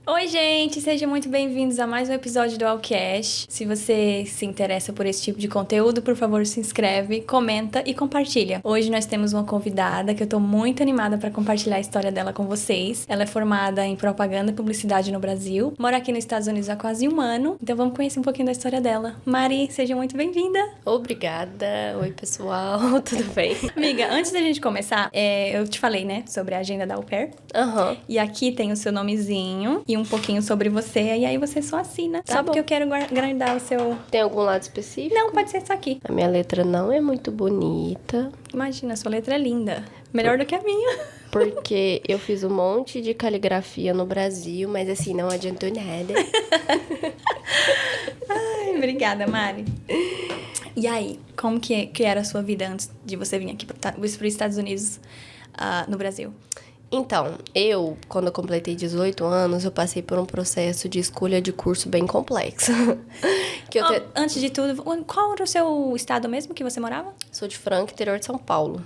Oi, gente! Sejam muito bem-vindos a mais um episódio do Allcast. Se você se interessa por esse tipo de conteúdo, por favor, se inscreve, comenta e compartilha. Hoje nós temos uma convidada que eu tô muito animada para compartilhar a história dela com vocês. Ela é formada em propaganda e publicidade no Brasil, mora aqui nos Estados Unidos há quase um ano, então vamos conhecer um pouquinho da história dela. Mari, seja muito bem-vinda! Obrigada. Oi, pessoal. Tudo bem? Amiga, antes da gente começar, eu te falei, né, sobre a agenda da Au Pair. Aham. E aqui tem o seu nomezinho e um pouquinho sobre você, e aí você só assina. Tá Só bom. porque eu quero guardar o seu... Tem algum lado específico? Não, pode ser isso aqui. A minha letra não é muito bonita, Imagina, a sua letra é linda. Melhor do que a minha. porque eu fiz um monte de caligrafia no Brasil, mas assim, não adiantou nada. Ai, obrigada, Mari. E aí, como que era a sua vida antes de você vir aqui para os Estados Unidos, no Brasil? Então, quando eu completei 18 anos, eu passei por um processo de escolha de curso bem complexo. Antes de tudo, qual era o seu estado mesmo que você morava? Sou de Franca, interior de São Paulo.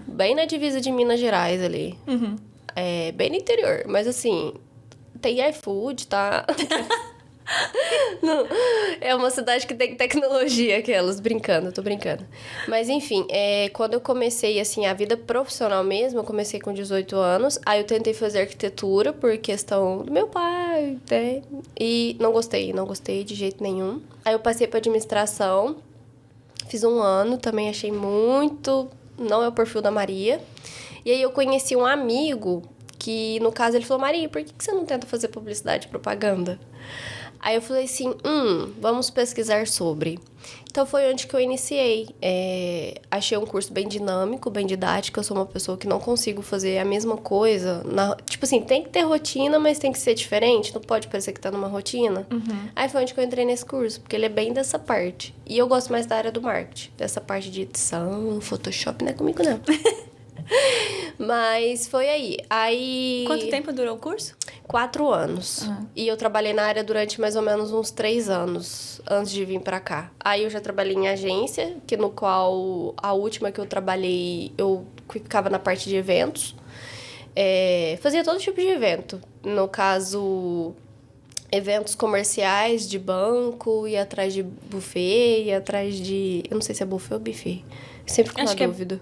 Bem na divisa de Minas Gerais ali. Uhum. É, bem no interior, mas assim, tem iFood, tá? Não, é uma cidade que tem tecnologia, aquelas, tô brincando. Mas enfim, quando eu comecei, assim, a vida profissional mesmo, eu comecei com 18 anos, aí eu tentei fazer arquitetura por questão do meu pai, né? E não gostei de jeito nenhum. Aí eu passei pra administração, fiz um ano, também achei muito, não é o perfil da Maria. E aí eu conheci um amigo que, no caso, ele falou: Maria, por que você não tenta fazer publicidade e propaganda? Aí eu falei assim, vamos pesquisar sobre. Então foi onde que eu iniciei. Achei um curso bem dinâmico, bem didático. Eu sou uma pessoa que não consigo fazer a mesma coisa. Tipo assim, tem que ter rotina, mas tem que ser diferente. Não pode parecer que tá numa rotina. Uhum. Aí foi onde que eu entrei nesse curso, porque ele é bem dessa parte. E eu gosto mais da área do marketing. Dessa parte de edição, Photoshop, não é comigo não. Mas foi aí. Quanto tempo durou o curso? 4 anos. E eu trabalhei na área durante mais ou menos uns 3 anos antes de vir pra cá. Aí eu já trabalhei em agência, que no qual a última que eu trabalhei, eu ficava na parte de eventos. Fazia todo tipo de evento. No caso, eventos comerciais de banco, ia atrás de buffet, ia atrás de... Eu não sei se é buffet ou buffet. Sempre fico na dúvida.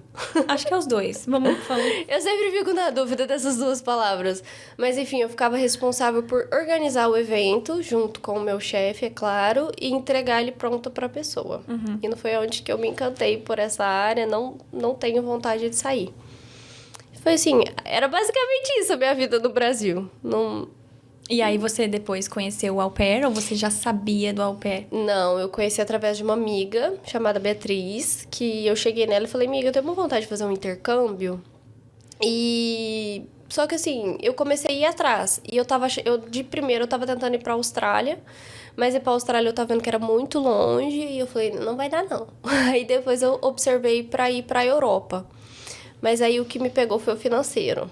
Acho que é os dois. Vamos falar. Eu sempre fico na dúvida dessas duas palavras. Mas, enfim, eu ficava responsável por organizar o evento, junto com o meu chefe, é claro, e entregar ele pronto pra pessoa. Uhum. E não foi onde que eu me encantei por essa área, não tenho vontade de sair. Foi assim, era basicamente isso a minha vida no Brasil. E aí você depois conheceu o Au Pair ou você já sabia do Au Pair? Não, eu conheci através de uma amiga chamada Beatriz, que eu cheguei nela e falei, amiga, eu tenho uma vontade de fazer um intercâmbio. E... Só que assim, eu comecei a ir atrás. E de primeiro eu tava tentando ir pra Austrália, mas ir pra Austrália eu tava vendo que era muito longe e eu falei, não vai dar não. Aí depois eu observei pra ir pra Europa. Mas aí o que me pegou foi o financeiro.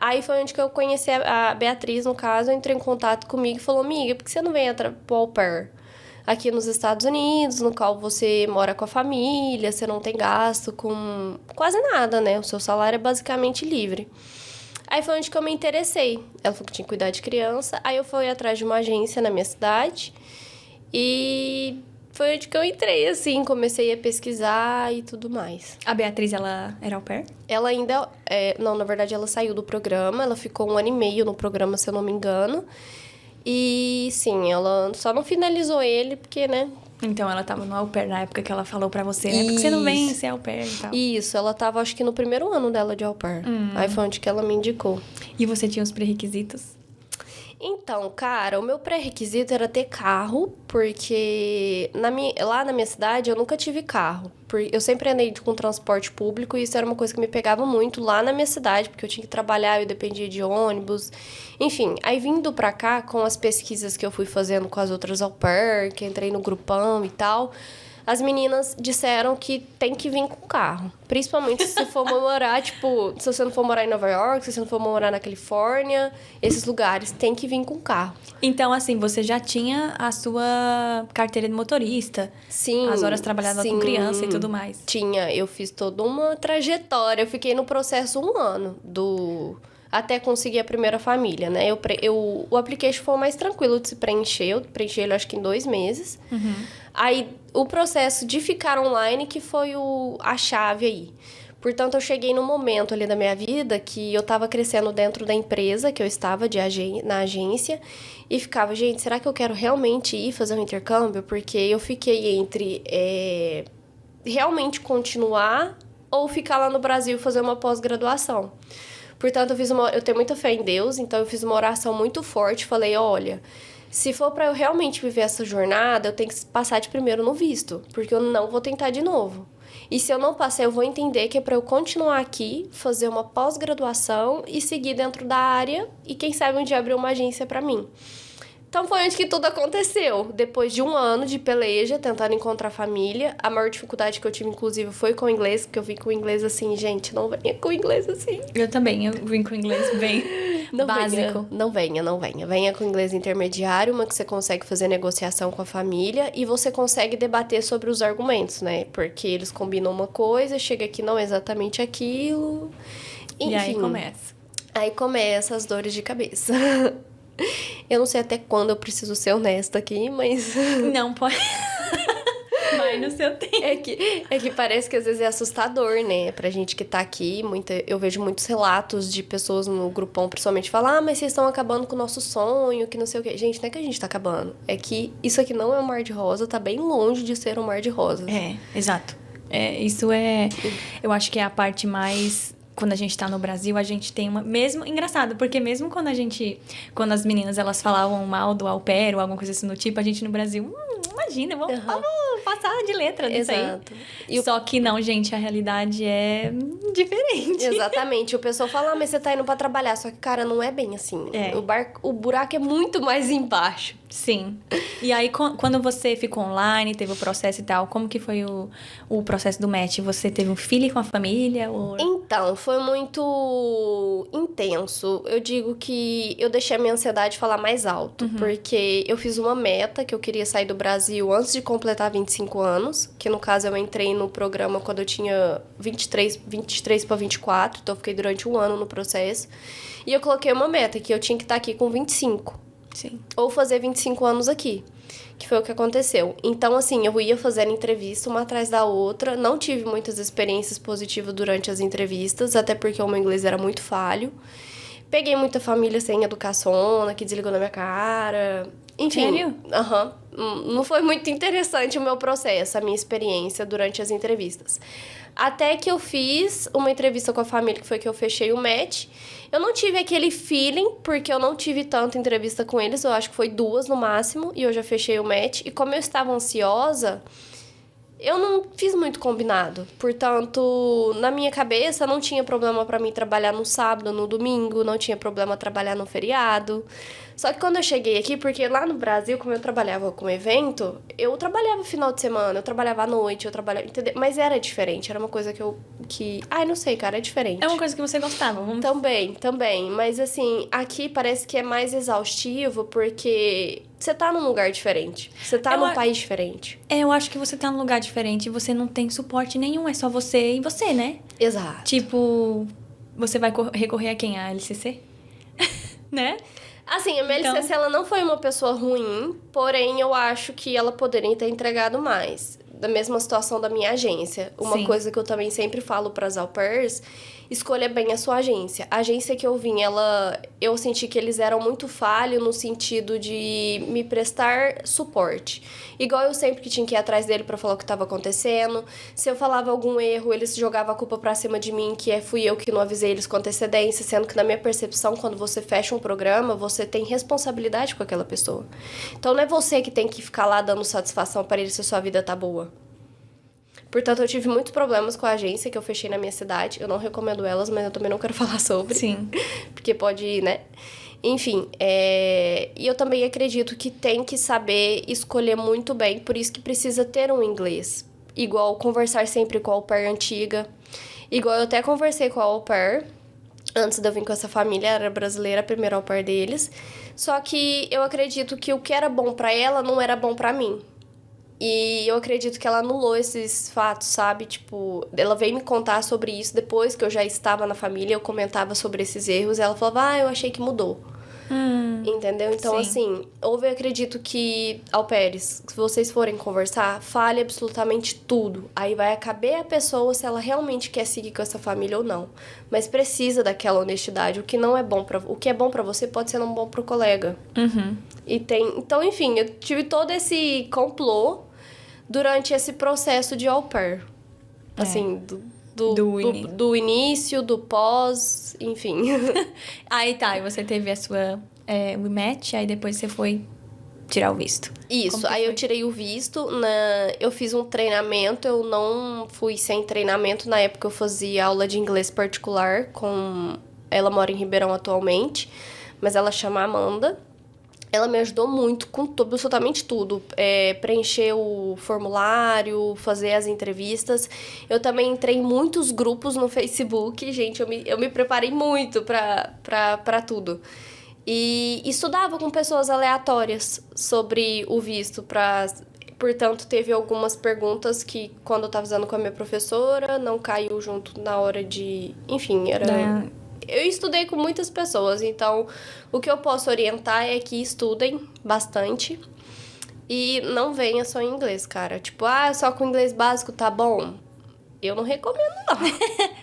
Aí foi onde que eu conheci a Beatriz, no caso, entrou em contato comigo e falou, amiga, por que você não vem pro Au Pair aqui nos Estados Unidos, no qual você mora com a família, você não tem gasto com quase nada, né? O seu salário é basicamente livre. Aí foi onde que eu me interessei. Ela falou que tinha que cuidar de criança, aí eu fui atrás de uma agência na minha cidade e... Foi onde que eu entrei, assim, comecei a pesquisar e tudo mais. A Beatriz, ela era Au Pair? Ela ainda... Não, na verdade, ela saiu do programa. Ela ficou 1 ano e meio no programa, se eu não me engano. E, sim, ela só não finalizou ele, porque, né? Então, ela tava no Au Pair na época que ela falou pra você, né? Porque você não vem ser Au Pair e tal. Isso, ela tava, acho que no primeiro ano dela de Au Pair. Aí foi onde que ela me indicou. E você tinha os pré-requisitos? Então, cara, o meu pré-requisito era ter carro, porque lá na minha cidade eu nunca tive carro. Eu sempre andei com transporte público e isso era uma coisa que me pegava muito lá na minha cidade, porque eu tinha que trabalhar, eu dependia de ônibus. Enfim, aí vindo pra cá, com as pesquisas que eu fui fazendo com as outras au pair, que entrei no grupão e tal... As meninas disseram que tem que vir com carro. Principalmente se for morar, tipo... Se você não for morar em Nova York, se você não for morar na Califórnia... Esses lugares, tem que vir com carro. Então, assim, você já tinha a sua carteira de motorista. Sim. As horas trabalhadas com criança e tudo mais. Tinha. Eu fiz toda uma trajetória. Eu fiquei no processo 1 ano até conseguir a primeira família, né? O application foi o mais tranquilo de se preencher. Eu preenchi ele, acho que em 2 meses. Aí, o processo de ficar online que foi a chave aí. Portanto, eu cheguei num momento ali da minha vida que eu estava crescendo dentro da empresa que eu estava na agência e ficava, gente, será que eu quero realmente ir fazer um intercâmbio? Porque eu fiquei entre realmente continuar ou ficar lá no Brasil e fazer uma pós-graduação. Portanto, eu tenho muita fé em Deus, então eu fiz uma oração muito forte, falei, olha, se for para eu realmente viver essa jornada, eu tenho que passar de primeiro no visto, porque eu não vou tentar de novo. E se eu não passar, eu vou entender que é para eu continuar aqui, fazer uma pós-graduação e seguir dentro da área e quem sabe um dia abrir uma agência para mim. Então foi onde que tudo aconteceu. Depois de 1 ano de peleja, tentando encontrar família, a maior dificuldade que eu tive, inclusive, foi com o inglês, porque eu vim com o inglês assim, gente, não venha com o inglês assim. Eu também, eu vim com o inglês bem básico. Não venha. Venha com o inglês intermediário, uma que você consegue fazer negociação com a família e você consegue debater sobre os argumentos, né? Porque eles combinam uma coisa, chega aqui não é exatamente aquilo. Enfim, e aí começa. Aí começa as dores de cabeça. Eu não sei até quando eu preciso ser honesta aqui, mas... Não pode... Vai no seu tempo. É que parece que às vezes é assustador, né? Pra gente que tá aqui, eu vejo muitos relatos de pessoas no grupão, principalmente, falar, mas vocês estão acabando com o nosso sonho, que não sei o quê. Gente, não é que a gente tá acabando. É que isso aqui não é um mar de rosa, tá bem longe de ser um mar de rosas. Exato. Isso é... Eu acho que é a parte mais... Quando a gente tá no Brasil, a gente tem uma... Mesmo... Engraçado, porque mesmo quando Quando as meninas, elas falavam mal do au pair ou alguma coisa assim do tipo, a gente no Brasil... imagina, vamos passar de letra disso aí. Exato. Só que não, gente, a realidade é diferente. Exatamente. O pessoal fala, mas você tá indo pra trabalhar. Só que, cara, não é bem assim. O buraco é muito mais embaixo. Sim. E aí, quando você ficou online, teve o processo e tal, como que foi o processo do match? Você teve um feeling com a família? Ou... Então, foi muito intenso. Eu digo que eu deixei a minha ansiedade falar mais alto. Porque eu fiz uma meta que eu queria sair do Brasil antes de completar 25 anos. Que, no caso, eu entrei no programa quando eu tinha 23 para 24. Então, eu fiquei durante 1 ano no processo. E eu coloquei uma meta, que eu tinha que estar aqui com 25. Sim. Ou fazer 25 anos aqui, que foi o que aconteceu. Então, assim, eu ia fazendo entrevista uma atrás da outra. Não tive muitas experiências positivas durante as entrevistas, até porque o meu inglês era muito falho. Peguei muita família sem educação, que desligou na minha cara. Enfim. Sério? Não foi muito interessante o meu processo, a minha experiência durante as entrevistas. Até que eu fiz uma entrevista com a família, que foi que eu fechei o match. Eu não tive aquele feeling, porque eu não tive tanta entrevista com eles. Eu acho que foi 2 no máximo, e eu já fechei o match. E como eu estava ansiosa, eu não fiz muito combinado. Portanto, na minha cabeça, não tinha problema pra mim trabalhar no sábado, no domingo. Não tinha problema trabalhar no feriado. Só que quando eu cheguei aqui, porque lá no Brasil, como eu trabalhava com evento, eu trabalhava final de semana, eu trabalhava à noite, entendeu? Mas era diferente, era uma coisa ai, não sei, cara, é diferente. É uma coisa que você gostava, Também, mas assim, aqui parece que é mais exaustivo, porque você tá num lugar diferente, você tá num país diferente. Eu acho que você tá num lugar diferente e você não tem suporte nenhum, é só você e você, né? Exato. Tipo, você vai recorrer a quem? A LCC? Né? Assim, a minha LCC, ela não foi uma pessoa ruim, porém eu acho que ela poderia ter entregado mais. Da mesma situação da minha agência. Uma coisa que eu também sempre falo para as au pairs, escolha bem a sua agência. A agência que eu vim, eu senti que eles eram muito falhos no sentido de me prestar suporte. Igual eu sempre que tinha que ir atrás dele para falar o que estava acontecendo. Se eu falava algum erro, eles jogavam a culpa pra cima de mim, que fui eu que não avisei eles com antecedência, sendo que na minha percepção, quando você fecha um programa, você tem responsabilidade com aquela pessoa. Então não é você que tem que ficar lá dando satisfação para eles se a sua vida tá boa. Portanto, eu tive muitos problemas com a agência que eu fechei na minha cidade. Eu não recomendo elas, mas eu também não quero falar sobre. Sim. Porque pode, né? Enfim, e eu também acredito que tem que saber escolher muito bem. Por isso que precisa ter um inglês. Igual conversar sempre com a au pair antiga. Igual eu até conversei com a au pair antes de eu vir com essa família, era brasileira, a primeira au pair deles. Só que eu acredito que o que era bom pra ela não era bom pra mim. E eu acredito que ela anulou esses fatos, sabe? Tipo, ela veio me contar sobre isso depois que eu já estava na família, eu comentava sobre esses erros, e ela falava, eu achei que mudou. Entendeu? Então, sim. assim, eu acredito que, ao Pérez, se vocês forem conversar, fale absolutamente tudo. Aí vai caber a pessoa se ela realmente quer seguir com essa família ou não. Mas precisa daquela honestidade. O que não é bom o que é bom pra você pode ser não bom pro colega. E tem... Então, enfim, eu tive todo esse complô durante esse processo de au pair. Assim, do início, do pós, enfim. Aí tá, e você teve a sua rematch, aí depois você foi tirar o visto. Isso, aí eu tirei o visto, eu fiz um treinamento, eu não fui sem treinamento, na época eu fazia aula de inglês particular com... Ela mora em Ribeirão atualmente, mas ela chama Amanda. Ela me ajudou muito com absolutamente tudo. Preencher o formulário, fazer as entrevistas. Eu também entrei em muitos grupos no Facebook. Gente, eu me preparei muito pra tudo. E estudava com pessoas aleatórias sobre o visto. Portanto, teve algumas perguntas que, quando eu estava usando com a minha professora, não caiu junto na hora de... Enfim, era... Eu estudei com muitas pessoas, então o que eu posso orientar é que estudem bastante e não venha só em inglês, cara. Tipo, só com inglês básico tá bom? Eu não recomendo, não.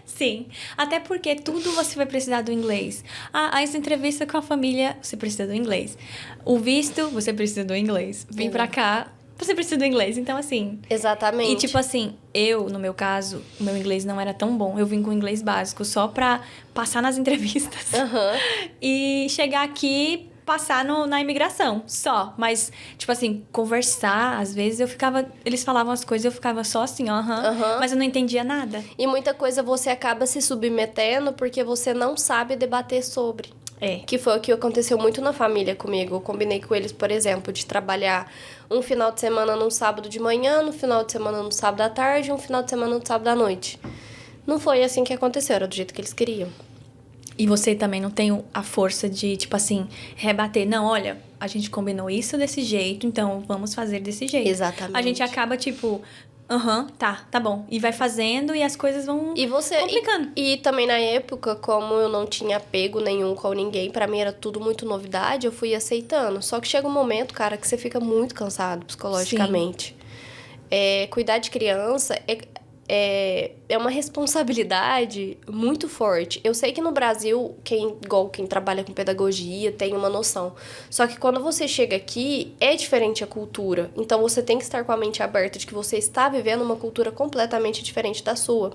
Sim, até porque tudo você vai precisar do inglês. As entrevistas com a família, você precisa do inglês. O visto, você precisa do inglês. Vim pra cá, você precisa do inglês. Então, assim... Exatamente. E, tipo assim, no meu caso, o meu inglês não era tão bom. Eu vim com inglês básico só pra passar nas entrevistas. E chegar aqui, passar na imigração, só. Mas, tipo assim, conversar, às vezes eu ficava... Eles falavam as coisas, eu ficava só assim, mas eu não entendia nada. E muita coisa você acaba se submetendo porque você não sabe debater sobre. Que foi o que aconteceu muito na família comigo. Eu combinei com eles, por exemplo, de trabalhar um final de semana num sábado de manhã, no final de semana no sábado à tarde, um final de semana no sábado à noite. Não foi assim que aconteceu, era do jeito que eles queriam. E você também não tem a força de, tipo assim, rebater. Não, olha, a gente combinou isso desse jeito, então vamos fazer desse jeito. Exatamente. A gente acaba, tipo... tá bom. E vai fazendo e as coisas vão complicando. E também na época, como eu não tinha apego nenhum com ninguém, pra mim era tudo muito novidade, eu fui aceitando. Só que chega um momento, cara, que você fica muito cansado psicologicamente. Cuidar de criança é uma responsabilidade muito forte. Eu sei que no Brasil, igual quem trabalha com pedagogia, tem uma noção. Só que quando você chega aqui, é diferente a cultura. Então, você tem que estar com a mente aberta de que você está vivendo uma cultura completamente diferente da sua.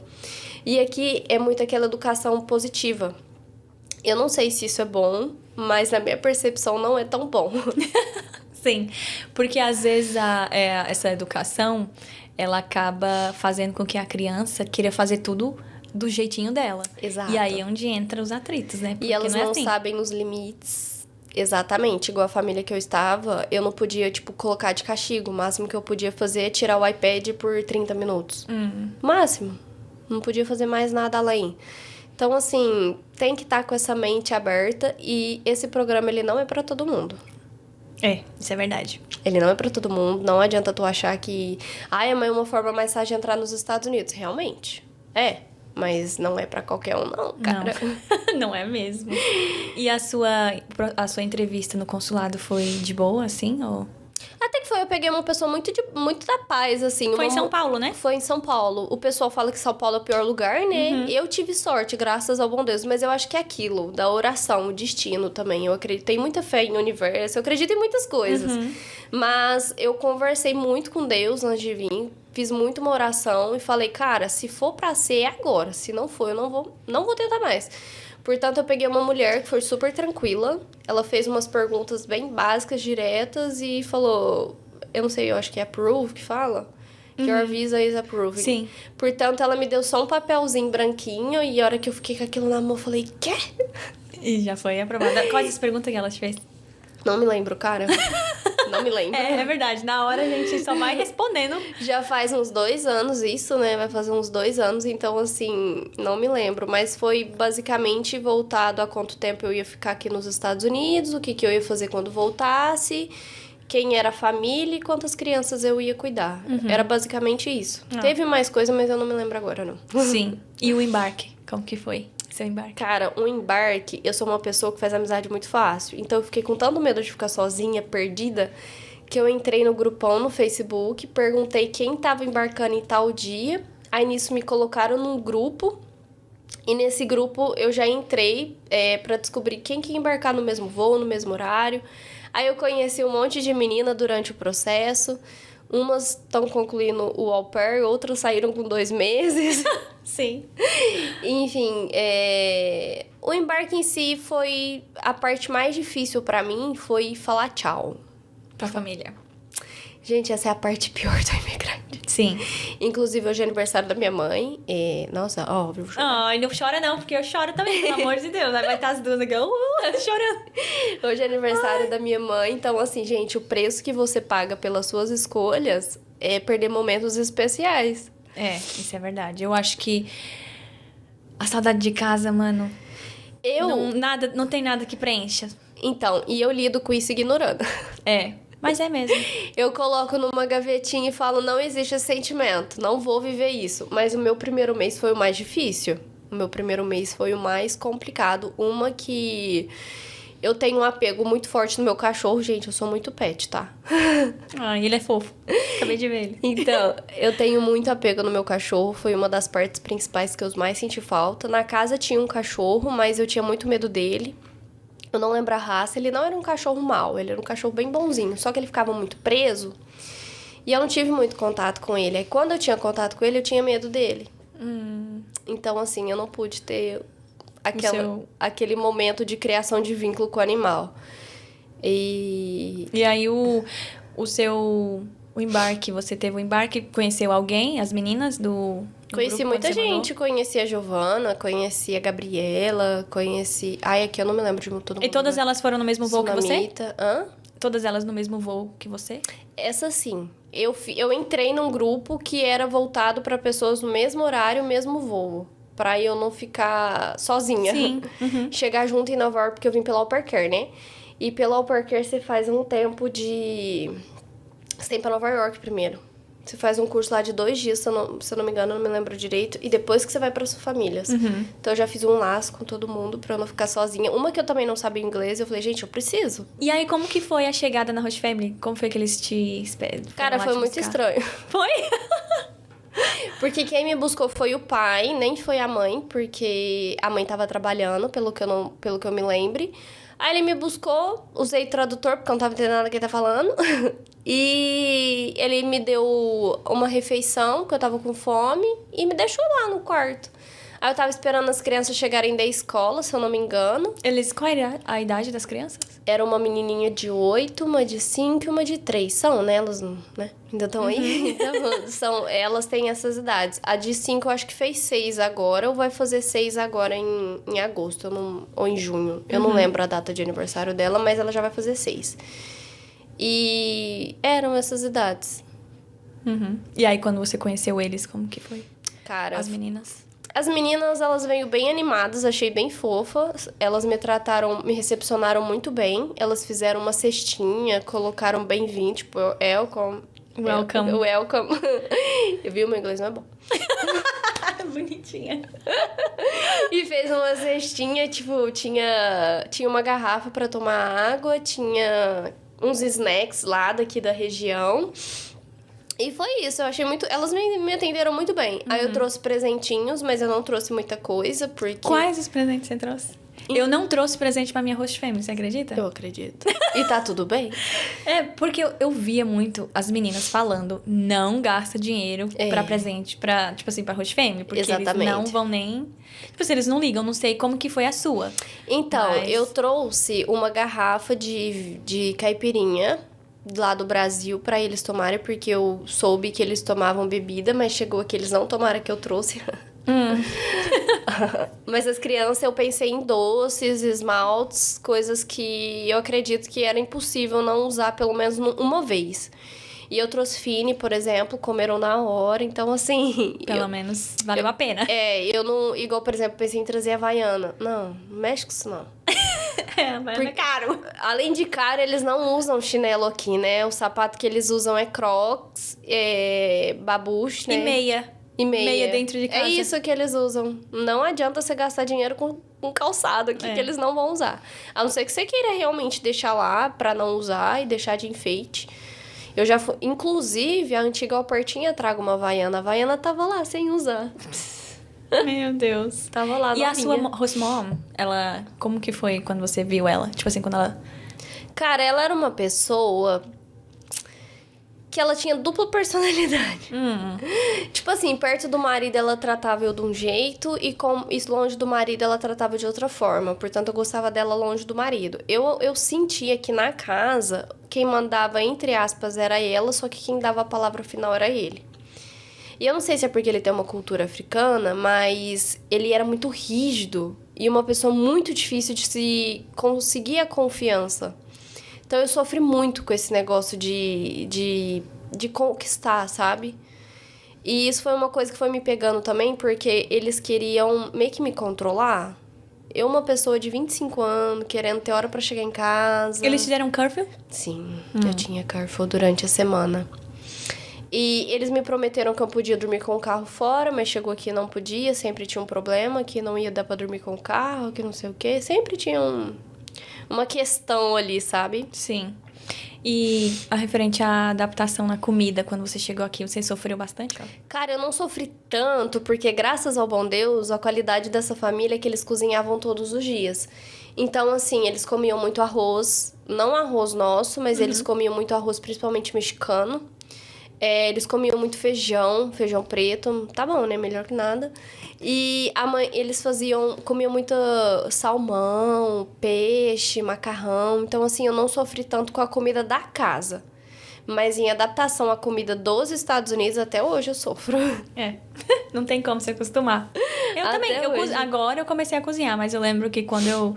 E aqui é muito aquela educação positiva. Eu não sei se isso é bom, mas na minha percepção não é tão bom. Sim, porque às vezes essa educação... ela acaba fazendo com que a criança queira fazer tudo do jeitinho dela. Exato. E aí é onde entram os atritos, né? Porque e elas não assim. sabem os limites. Exatamente. Igual a família que eu estava, eu não podia, colocar de castigo. O máximo que eu podia fazer é tirar o iPad por 30 minutos. Máximo. Não podia fazer mais nada além. Então, assim, tem que estar com essa mente aberta. E esse programa, ele não é pra todo mundo. Isso é verdade. Ele não é pra todo mundo. Não adianta tu achar que... é uma forma mais fácil de entrar nos Estados Unidos. Realmente. Mas não é pra qualquer um, não, cara. Não, não é mesmo. E a sua entrevista no consulado foi de boa, assim? Ou... Até que foi, eu peguei uma pessoa muito da paz, assim. Foi em São Paulo, né? Foi em São Paulo. O pessoal fala que São Paulo é o pior lugar, né? Eu tive sorte, graças ao bom Deus. Mas eu acho que é aquilo, da oração, o destino também. Eu acredito, tenho muita fé em universo, eu acredito em muitas coisas. Mas eu conversei muito com Deus antes de vir. Fiz muito uma oração e falei, cara, se for pra ser, é agora. Se não for, eu não vou tentar mais. Portanto, eu peguei uma mulher que foi super tranquila. Ela fez umas perguntas bem básicas, diretas, e falou... Eu não sei, eu acho que é approve que fala. Your visa is approved. Sim. Portanto, ela me deu só um papelzinho branquinho, e a hora que eu fiquei com aquilo na mão, eu falei, quê? E já foi aprovada. Quais as perguntas que ela te fez? Não me lembro, cara. Não me lembro. É verdade. Na hora a gente só vai respondendo. Já faz uns 2 anos isso, né? Vai fazer uns 2 anos, então, assim, não me lembro. Mas foi basicamente voltado a quanto tempo eu ia ficar aqui nos Estados Unidos, o que eu ia fazer quando voltasse, quem era a família e quantas crianças eu ia cuidar. Era basicamente isso. Teve mais coisa, mas eu não me lembro agora, não. Sim. E o embarque? Como que foi seu embarque? Cara, um embarque, eu sou uma pessoa que faz amizade muito fácil. Então eu fiquei com tanto medo de ficar sozinha, perdida, que eu entrei no grupão no Facebook, perguntei quem tava embarcando em tal dia. Aí nisso me colocaram num grupo. E nesse grupo eu já entrei pra descobrir quem que ia embarcar no mesmo voo, no mesmo horário. Aí eu conheci um monte de menina durante o processo. Umas estão concluindo o au pair, outras saíram com 2 meses. Sim. Enfim, o embarque em si foi... A parte mais difícil pra mim foi falar tchau. Pra família. Gente, essa é a parte pior do imigrante. Sim. Inclusive, hoje é aniversário da minha mãe. Nossa, óbvio. Ai, não chora não, porque eu choro também, pelo amor de Deus. Aí vai estar as duas aqui, chorando. Hoje é aniversário da minha mãe. Então, assim, gente, o preço que você paga pelas suas escolhas é perder momentos especiais. Isso é verdade. Eu acho que a saudade de casa, mano... Não tem nada que preencha. Então, e eu lido com isso ignorando. Mas é mesmo. Eu coloco numa gavetinha e falo, não existe esse sentimento, não vou viver isso. Mas o meu primeiro mês foi o mais difícil. O meu primeiro mês foi o mais complicado. Uma que eu tenho um apego muito forte no meu cachorro. Gente, eu sou muito pet, tá? Ele é fofo. Acabei de ver ele. Então, eu tenho muito apego no meu cachorro. Foi uma das partes principais que eu mais senti falta. Na casa tinha um cachorro, mas eu tinha muito medo dele. Eu não lembro a raça, ele não era um cachorro mau, ele era um cachorro bem bonzinho, só que ele ficava muito preso e eu não tive muito contato com ele. Aí quando eu tinha contato com ele, eu tinha medo dele. Então, assim, eu não pude ter aquele momento de criação de vínculo com o animal. E aí o embarque, você teve o embarque, conheceu alguém, as meninas do conheci grupo, muita gente, mandou? Conheci a Giovana, conheci a Gabriela, conheci... aqui eu não me lembro de todo mundo. E todas elas foram no mesmo voo que você? Sunamita. Hã? Todas elas no mesmo voo que você? Essa sim. Eu entrei num grupo que era voltado para pessoas no mesmo horário, mesmo voo. Pra eu não ficar sozinha. Sim. Chegar junto em Nova York, porque eu vim pela Au Pair Care, né? E pela Au Pair Care você faz um tempo de... Você tem pra Nova York primeiro. Você faz um curso lá de 2 dias, se eu não me engano, eu não me lembro direito. E depois que você vai pra sua família. Então eu já fiz um laço com todo mundo pra eu não ficar sozinha. Uma que eu também não sabia inglês, eu falei, gente, eu preciso. E aí, como que foi a chegada na Host Family? Como foi que eles te... Cara, foi muito estranho. Foi? Porque quem me buscou foi o pai, nem foi a mãe, porque a mãe tava trabalhando, pelo que eu me lembre. Aí ele me buscou, usei tradutor, porque eu não tava entendendo nada que ele tá falando. E ele me deu uma refeição, que eu tava com fome, e me deixou lá no quarto. Aí eu tava esperando as crianças chegarem da escola, se eu não me engano. Qual era a idade das crianças? Era uma menininha de 8, uma de 5 e uma de 3. São, né? Elas, né? Ainda estão aí? Então, elas têm essas idades. A de 5 eu acho que fez 6 agora, ou vai fazer 6 agora em agosto, ou em junho. Eu não lembro a data de aniversário dela, mas ela já vai fazer 6. E eram essas idades. E aí, quando você conheceu eles, como que foi? Cara, As meninas? As meninas, elas veio bem animadas, achei bem fofas. Elas me recepcionaram muito bem. Elas fizeram uma cestinha, colocaram bem-vindo, tipo, welcome. Welcome. Eu vi, o meu inglês não é bom. Bonitinha. E fez uma cestinha, tipo, tinha uma garrafa pra tomar água, tinha uns snacks lá daqui da região. E foi isso, eu achei muito... Elas me atenderam muito bem. Aí eu trouxe presentinhos, mas eu não trouxe muita coisa, porque... Quais os presentes você trouxe? Eu não trouxe presente pra minha host family, você acredita? Eu acredito. E tá tudo bem? Porque eu via muito as meninas falando, não gasta dinheiro pra presente, pra, tipo assim, pra host family. Porque Exatamente. Eles não vão nem... Tipo assim, eles não ligam, não sei como que foi a sua. Então, eu trouxe uma garrafa de caipirinha lá do Brasil pra eles tomarem, porque eu soube que eles tomavam bebida, mas chegou que eles não tomaram a que eu trouxe. Mas as crianças, eu pensei em doces, esmaltes, coisas que eu acredito que era impossível não usar pelo menos uma vez. E eu trouxe Fini, por exemplo, comeram na hora, então assim... Pelo menos valeu a pena. Eu não... Igual, por exemplo, pensei em trazer Havaiana. Não mexe com isso não. Mas é caro. Além de caro, eles não usam chinelo aqui, né? O sapato que eles usam é Crocs, babuche, né? E meia. E meia. Meia dentro de casa. É isso que eles usam. Não adianta você gastar dinheiro com calçado aqui, que eles não vão usar. A não ser que você queira realmente deixar lá pra não usar e deixar de enfeite. Eu já fui... Inclusive, a antiga Alpertinha traga uma Havaiana. A Havaiana tava lá, sem usar. Meu Deus. Tava lá, E novinha. a sua host mom, ela... Como que foi quando você viu ela? Tipo assim, quando ela... Cara, ela era uma pessoa que ela tinha dupla personalidade. Tipo assim, perto do marido ela tratava eu de um jeito e longe do marido ela tratava de outra forma. Portanto, eu gostava dela longe do marido. Eu sentia que na casa, quem mandava, entre aspas, era ela, só que quem dava a palavra final era ele. E eu não sei se é porque ele tem uma cultura africana, mas ele era muito rígido e uma pessoa muito difícil de se conseguir a confiança. Então eu sofri muito com esse negócio de conquistar, sabe? E isso foi uma coisa que foi me pegando também, porque eles queriam meio que me controlar. Eu, uma pessoa de 25 anos, querendo ter hora pra chegar em casa. Eles fizeram curfew? Sim, eu tinha curfew durante a semana. E eles me prometeram que eu podia dormir com o carro fora, mas chegou aqui e não podia, sempre tinha um problema, que não ia dar pra dormir com o carro, que não sei o quê. Sempre tinha uma questão ali, sabe? Sim. E a referente à adaptação na comida, quando você chegou aqui, você sofreu bastante? Ó? Cara, eu não sofri tanto, porque graças ao bom Deus, a qualidade dessa família é que eles cozinhavam todos os dias. Então, assim, eles comiam muito arroz, não arroz nosso, mas eles comiam muito arroz, principalmente mexicano. Eles comiam muito feijão preto, tá bom, né? Melhor que nada. E eles comiam muito salmão, peixe, macarrão. Então, assim, eu não sofri tanto com a comida da casa. Mas em adaptação à comida dos Estados Unidos, até hoje eu sofro. Não tem como se acostumar. Eu também. Agora eu comecei a cozinhar, mas eu lembro que quando eu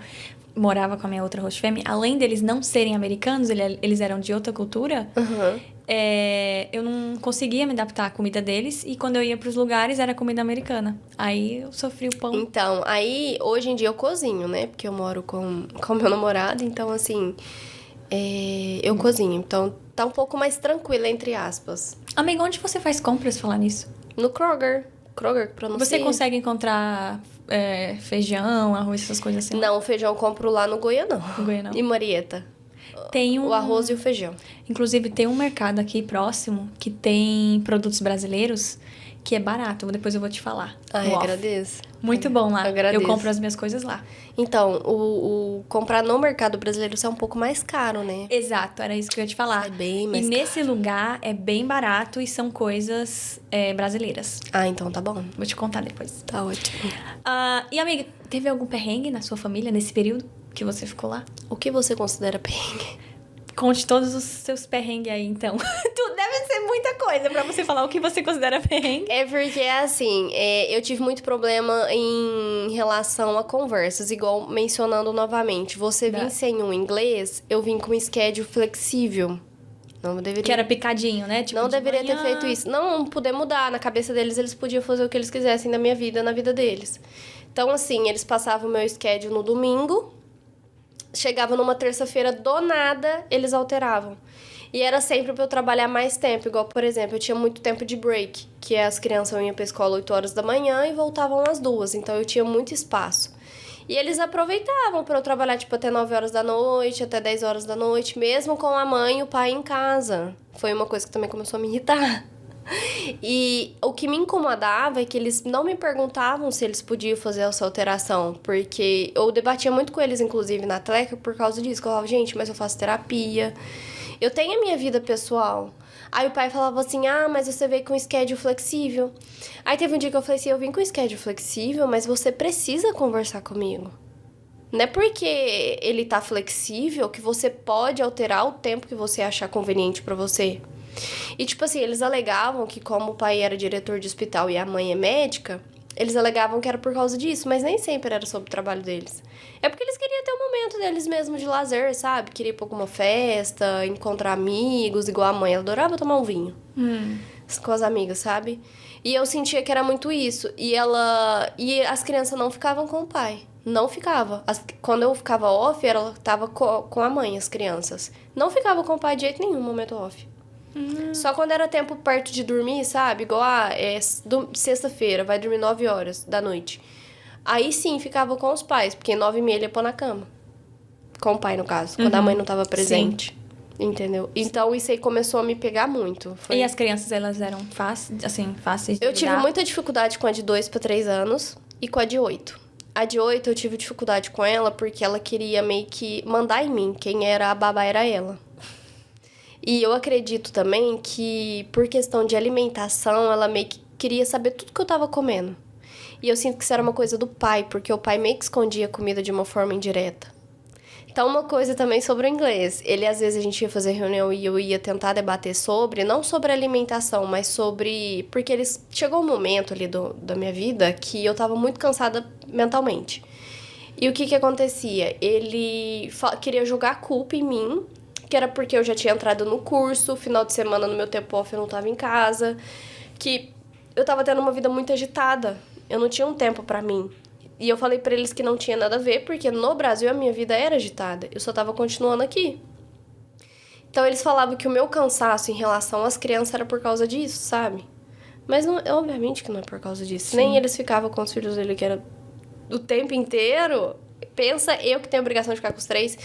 morava com a minha outra host family, além deles não serem americanos, eles eram de outra cultura, eu não conseguia me adaptar à comida deles, e quando eu ia pros lugares era comida americana. Aí eu sofri o pão. Então, aí hoje em dia eu cozinho, né? Porque eu moro com meu namorado, então assim, eu cozinho. Então tá um pouco mais tranquila, entre aspas. Amiga, onde você faz compras, falar nisso? No Kroger que pronuncia. Você consegue encontrar feijão, arroz, essas coisas assim? Não, o feijão eu compro lá no Goianão. No Goianão. E Marieta. Tem O arroz e o feijão. Inclusive, tem um mercado aqui próximo que tem produtos brasileiros que é barato. Depois eu vou te falar. Ai, agradeço. Muito bom lá. Agradeço. Eu compro as minhas coisas lá. Então, o comprar no mercado brasileiro é um pouco mais caro, né? Exato, era isso que eu ia te falar. É bem mais E nesse lugar é bem barato e são coisas brasileiras. Ah, então tá bom. Vou te contar depois. Tá ótimo. E amiga, teve algum perrengue na sua família nesse período que você ficou lá? O que você considera perrengue? Conte todos os seus perrengues aí, então. Deve ser muita coisa pra você falar o que você considera perrengue. É porque, assim, eu tive muito problema em relação a conversas. Igual, mencionando novamente, você vir sem um inglês, eu vim com um schedule flexível. Não deveria... Que era picadinho, né? Tipo, não de deveria manhã. ter feito isso. Não poder mudar. Na cabeça deles, eles podiam fazer o que eles quisessem na minha vida, na vida deles. Então, assim, eles passavam o meu schedule no domingo. Chegava numa terça-feira, do nada, eles alteravam. E era sempre pra eu trabalhar mais tempo. Igual, por exemplo, eu tinha muito tempo de break. Que as crianças iam pra escola 8 horas da manhã e voltavam às 2. Então, eu tinha muito espaço. E eles aproveitavam pra eu trabalhar, tipo, até 9 horas da noite, até 10 horas da noite. Mesmo com a mãe e o pai em casa. Foi uma coisa que também começou a me irritar. E o que me incomodava é que eles não me perguntavam se eles podiam fazer essa alteração, porque eu debatia muito com eles, inclusive, na Atleca, por causa disso. Que eu falava, gente, mas eu faço terapia, eu tenho a minha vida pessoal. Aí o pai falava assim, mas você veio com um schedule flexível. Aí teve um dia que eu falei assim, eu vim com um schedule flexível, mas você precisa conversar comigo. Não é porque ele tá flexível que você pode alterar o tempo que você achar conveniente pra você. E, tipo assim, eles alegavam que como o pai era diretor de hospital e a mãe é médica, eles alegavam que era por causa disso, mas nem sempre era sobre o trabalho deles. É porque eles queriam ter um momento deles mesmo de lazer, sabe? Queria ir pra alguma festa, encontrar amigos, igual a mãe. Ela adorava tomar um vinho com as amigas, sabe? E eu sentia que era muito isso. E as crianças não ficavam com o pai. Não ficava. Quando eu ficava off, ela tava com a mãe, as crianças. Não ficava com o pai de jeito nenhum, momento off. Só quando era tempo perto de dormir, sabe? Igual, sexta-feira, vai dormir 9 horas da noite. Aí sim, ficava com os pais, porque 9h30 ele ia pôr na cama. Com o pai, no caso, quando a mãe não tava presente. Sim. Entendeu? Então, isso aí começou a me pegar muito. E as crianças, elas eram fáceis de Eu tive muita dificuldade com a de 2 para 3 anos e com a de 8. A de 8 eu tive dificuldade com ela porque ela queria meio que mandar em mim. Quem era a babá era ela. E eu acredito também que, por questão de alimentação, ela meio que queria saber tudo que eu tava comendo. E eu sinto que isso era uma coisa do pai, porque o pai meio que escondia a comida de uma forma indireta. Então, uma coisa também sobre o inglês. Às vezes, a gente ia fazer reunião e eu ia tentar debater sobre, não sobre alimentação, mas sobre... Porque chegou um momento ali da minha vida que eu tava muito cansada mentalmente. E o que acontecia? Ele queria jogar a culpa em mim, que era porque eu já tinha entrado no curso, final de semana, no meu tempo off, eu não tava em casa, que eu tava tendo uma vida muito agitada. Eu não tinha um tempo pra mim. E eu falei pra eles que não tinha nada a ver, porque no Brasil a minha vida era agitada. Eu só tava continuando aqui. Então eles falavam que o meu cansaço em relação às crianças era por causa disso, sabe? Mas não, obviamente que não é por causa disso. Sim. Nem eles ficavam com os filhos dele, que era o tempo inteiro. Pensa eu que tenho a obrigação de ficar com os 3.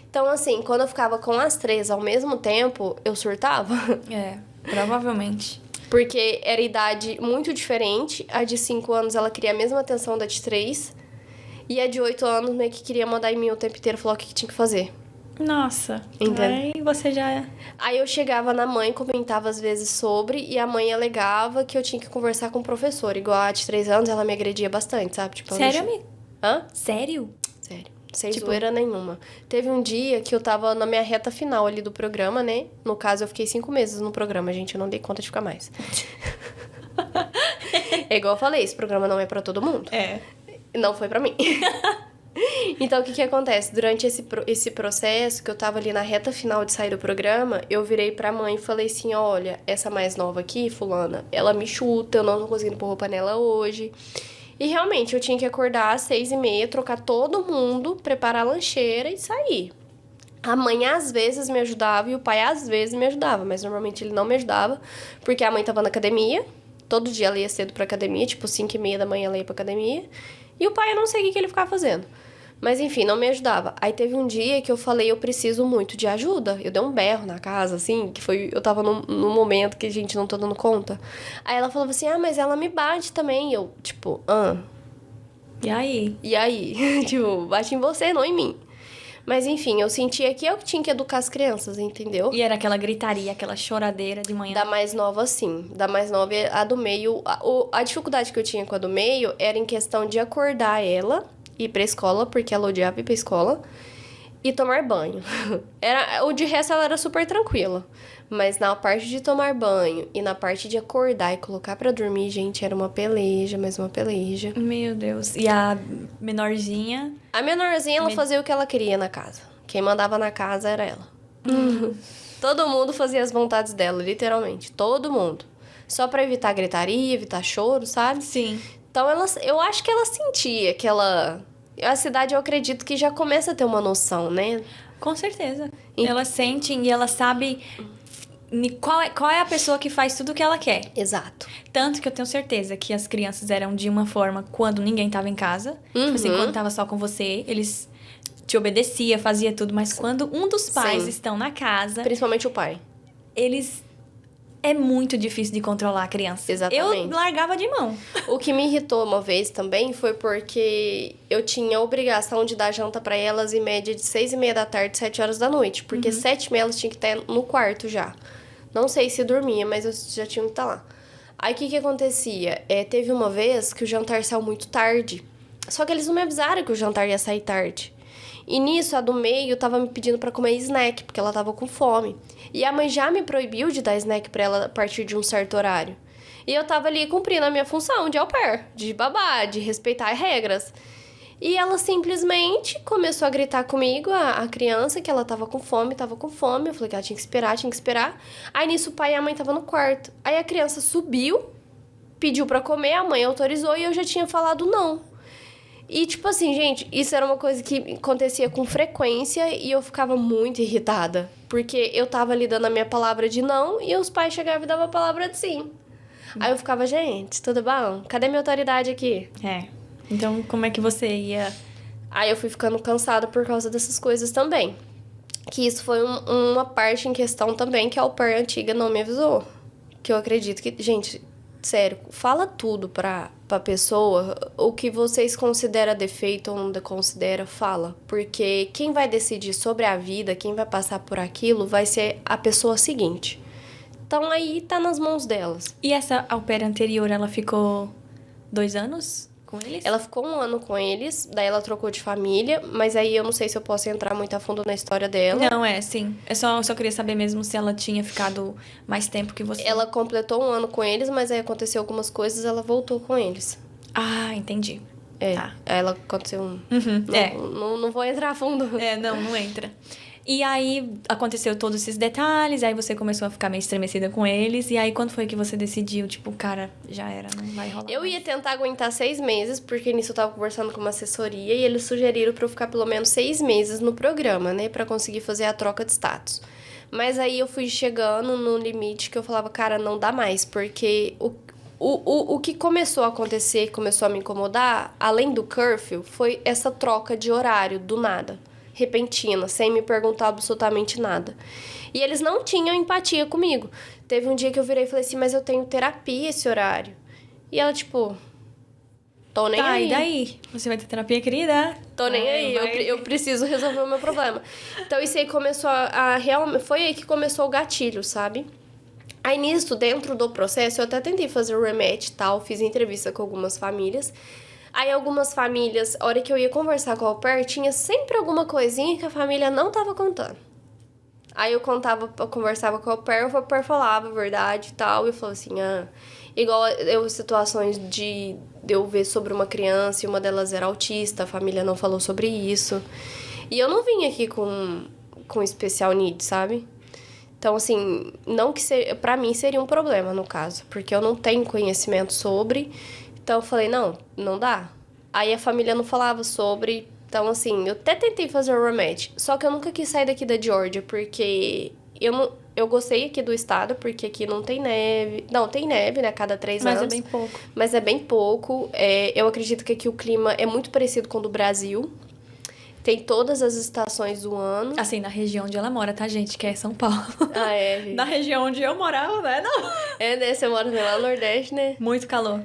Então, assim, quando eu ficava com as 3 ao mesmo tempo, eu surtava. Provavelmente. Porque era idade muito diferente. A de 5 anos, ela queria a mesma atenção da de 3. E a de 8 anos, meio que queria mandar em mim o tempo inteiro, falar o que tinha que fazer. Nossa. Entendeu? Aí você já... Aí eu chegava na mãe, comentava às vezes sobre, e a mãe alegava que eu tinha que conversar com o professor. Igual a de 3 anos, ela me agredia bastante, sabe? Tipo, sério, amiga? Hã? Sério? Sério. Sem zoeira nenhuma. Teve um dia que eu tava na minha reta final ali do programa, né? No caso, eu fiquei 5 meses no programa, gente. Eu não dei conta de ficar mais. É igual eu falei, esse programa não é pra todo mundo. Não foi pra mim. Então, o que acontece? Durante esse processo, que eu tava ali na reta final de sair do programa, eu virei pra mãe e falei assim, olha, essa mais nova aqui, fulana, ela me chuta, eu não tô conseguindo pôr roupa nela hoje. E realmente, eu tinha que acordar às 6h30, trocar todo mundo, preparar a lancheira e sair. A mãe às vezes me ajudava e o pai às vezes me ajudava, mas normalmente ele não me ajudava, porque a mãe tava na academia, todo dia ela ia cedo pra academia, tipo 5h30 da manhã ela ia pra academia, e o pai eu não sei o que ele ficava fazendo. Mas enfim, não me ajudava. Aí teve um dia que eu falei, eu preciso muito de ajuda. Eu dei um berro na casa, assim, que foi... Eu tava num momento que, gente, não tô dando conta. Aí ela falou assim, mas ela me bate também. Eu, tipo, E aí? E aí? Tipo, bate em você, não em mim. Mas enfim, eu sentia que eu tinha que educar as crianças, entendeu? E era aquela gritaria, aquela choradeira de manhã? Da mais nova, sim. Da mais nova, a do meio... A dificuldade que eu tinha com a do meio era em questão de acordar ela... ir pra escola, porque ela odiava ir pra escola, e tomar banho. O de resto, ela era super tranquila. Mas na parte de tomar banho e na parte de acordar e colocar pra dormir, gente, era uma peleja, mais uma peleja. Meu Deus. E a menorzinha? A menorzinha, ela fazia o que ela queria na casa. Quem mandava na casa era ela. Todo mundo fazia as vontades dela, literalmente. Todo mundo. Só pra evitar gritaria, evitar choro, sabe? Sim. Então, eu acho que ela sentia que ela... A cidade, eu acredito que já começa a ter uma noção, né? Com certeza. Ela sente e ela sabe qual é a pessoa que faz tudo o que ela quer. Exato. Tanto que eu tenho certeza que as crianças eram de uma forma quando ninguém tava em casa. Tipo assim, quando tava só com você, eles te obedeciam, fazia tudo. Mas quando um dos pais estão na casa... Principalmente o pai. Eles... É muito difícil de controlar a criança. Exatamente. Eu largava de mão. O que me irritou uma vez também foi porque eu tinha a obrigação de dar janta pra elas em média de 6h30 da tarde, 7 horas da noite. Porque 7h30 elas tinham que estar no quarto já. Não sei se dormia, mas eu já tinha que estar lá. Aí o que acontecia? Teve uma vez que o jantar saiu muito tarde. Só que eles não me avisaram que o jantar ia sair tarde. E nisso, a do meio tava me pedindo pra comer snack, porque ela tava com fome. E a mãe já me proibiu de dar snack pra ela a partir de um certo horário. E eu tava ali cumprindo a minha função de au pair, de babá, de respeitar as regras. E ela simplesmente começou a gritar comigo, a criança, que ela tava com fome. Eu falei que ela tinha que esperar. Aí nisso o pai e a mãe estavam no quarto. Aí a criança subiu, pediu pra comer, a mãe autorizou e eu já tinha falado não. E, tipo assim, gente, isso era uma coisa que acontecia com frequência e eu ficava muito irritada. Porque eu tava ali dando a minha palavra de não e os pais chegavam e davam a palavra de sim. Aí eu ficava, gente, tudo bom? Cadê minha autoridade aqui? Então, como é que você ia... Aí eu fui ficando cansada por causa dessas coisas também. Que isso foi uma parte em questão também que a au pair antiga não me avisou. Que eu acredito que... Gente, sério, fala tudo pra pessoa. O que vocês consideram defeito ou não considera, fala. Porque quem vai decidir sobre a vida, quem vai passar por aquilo, vai ser a pessoa seguinte. Então aí tá nas mãos delas. E essa au pair anterior, ela ficou 2 anos com eles? Ela ficou 1 ano com eles, daí ela trocou de família, mas aí eu não sei se eu posso entrar muito a fundo na história dela. Não, sim. Eu só queria saber mesmo se ela tinha ficado mais tempo que você. Ela completou 1 ano com eles, mas aí aconteceu algumas coisas, ela voltou com eles. Ah, entendi. Tá. Ela aconteceu um... Não vou entrar a fundo. Não entra. E aí, aconteceu todos esses detalhes, aí você começou a ficar meio estremecida com eles, e aí quando foi que você decidiu, tipo, cara, já era, não vai rolar Eu mais? ia tentar aguentar 6 meses, porque nisso eu tava conversando com uma assessoria, e eles sugeriram pra eu ficar pelo menos 6 meses no programa, né, pra conseguir fazer a troca de status. Mas aí eu fui chegando no limite que eu falava, cara, não dá mais, porque o que começou a acontecer, começou a me incomodar, além do curfew, foi essa troca de horário, do nada. Repentina, sem me perguntar absolutamente nada. E eles não tinham empatia comigo. Teve um dia que eu virei e falei assim, mas eu tenho terapia esse horário. E ela, tipo, tô nem aí. E daí? Você vai ter terapia, querida? Tô nem aí, eu preciso resolver o meu problema. Então isso aí começou a realmente... Foi aí que começou o gatilho, sabe? Aí nisso, dentro do processo, eu até tentei fazer o rematch e tal, fiz entrevista com algumas famílias. Aí algumas famílias, a hora que eu ia conversar com a au pair, tinha sempre alguma coisinha que a família não tava contando. Aí eu conversava com a au pair falava a verdade e tal, e eu falava assim, igual situações de eu ver sobre uma criança e uma delas era autista, a família não falou sobre isso. E eu não vim aqui com especial needs, sabe? Então, assim, não que pra mim seria um problema, no caso, porque eu não tenho conhecimento sobre... Então, eu falei, não dá. Aí, a família não falava sobre... Então, assim, eu até tentei fazer o rematch. Só que eu nunca quis sair daqui da Georgia, porque eu gostei aqui do estado, porque aqui não tem neve. Não, tem neve, né? Cada 3 anos. Mas é bem pouco. Mas é bem pouco. Eu acredito que aqui o clima é muito parecido com o do Brasil. Tem todas as estações do ano. Assim, na região onde ela mora, tá, gente? Que é São Paulo. Ah, é. Na região onde eu morava, né? Não. Né? Você mora lá no Nordeste, né? Muito calor.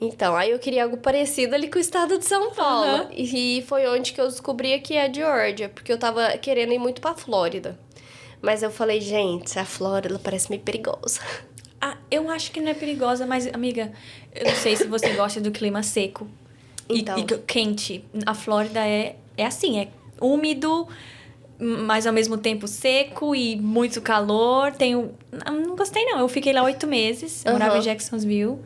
Então, aí eu queria algo parecido ali com o estado de São Paulo. Uhum. E foi onde que eu descobri que é a Georgia, porque eu tava querendo ir muito pra Flórida. Mas eu falei, gente, a Flórida parece meio perigosa. Eu acho que não é perigosa, mas, amiga, eu não sei se você gosta do clima seco Então. e quente. A Flórida é assim, é úmido, mas ao mesmo tempo seco e muito calor. Não gostei, não. Eu fiquei lá 8 meses. Eu morava em Jacksonville.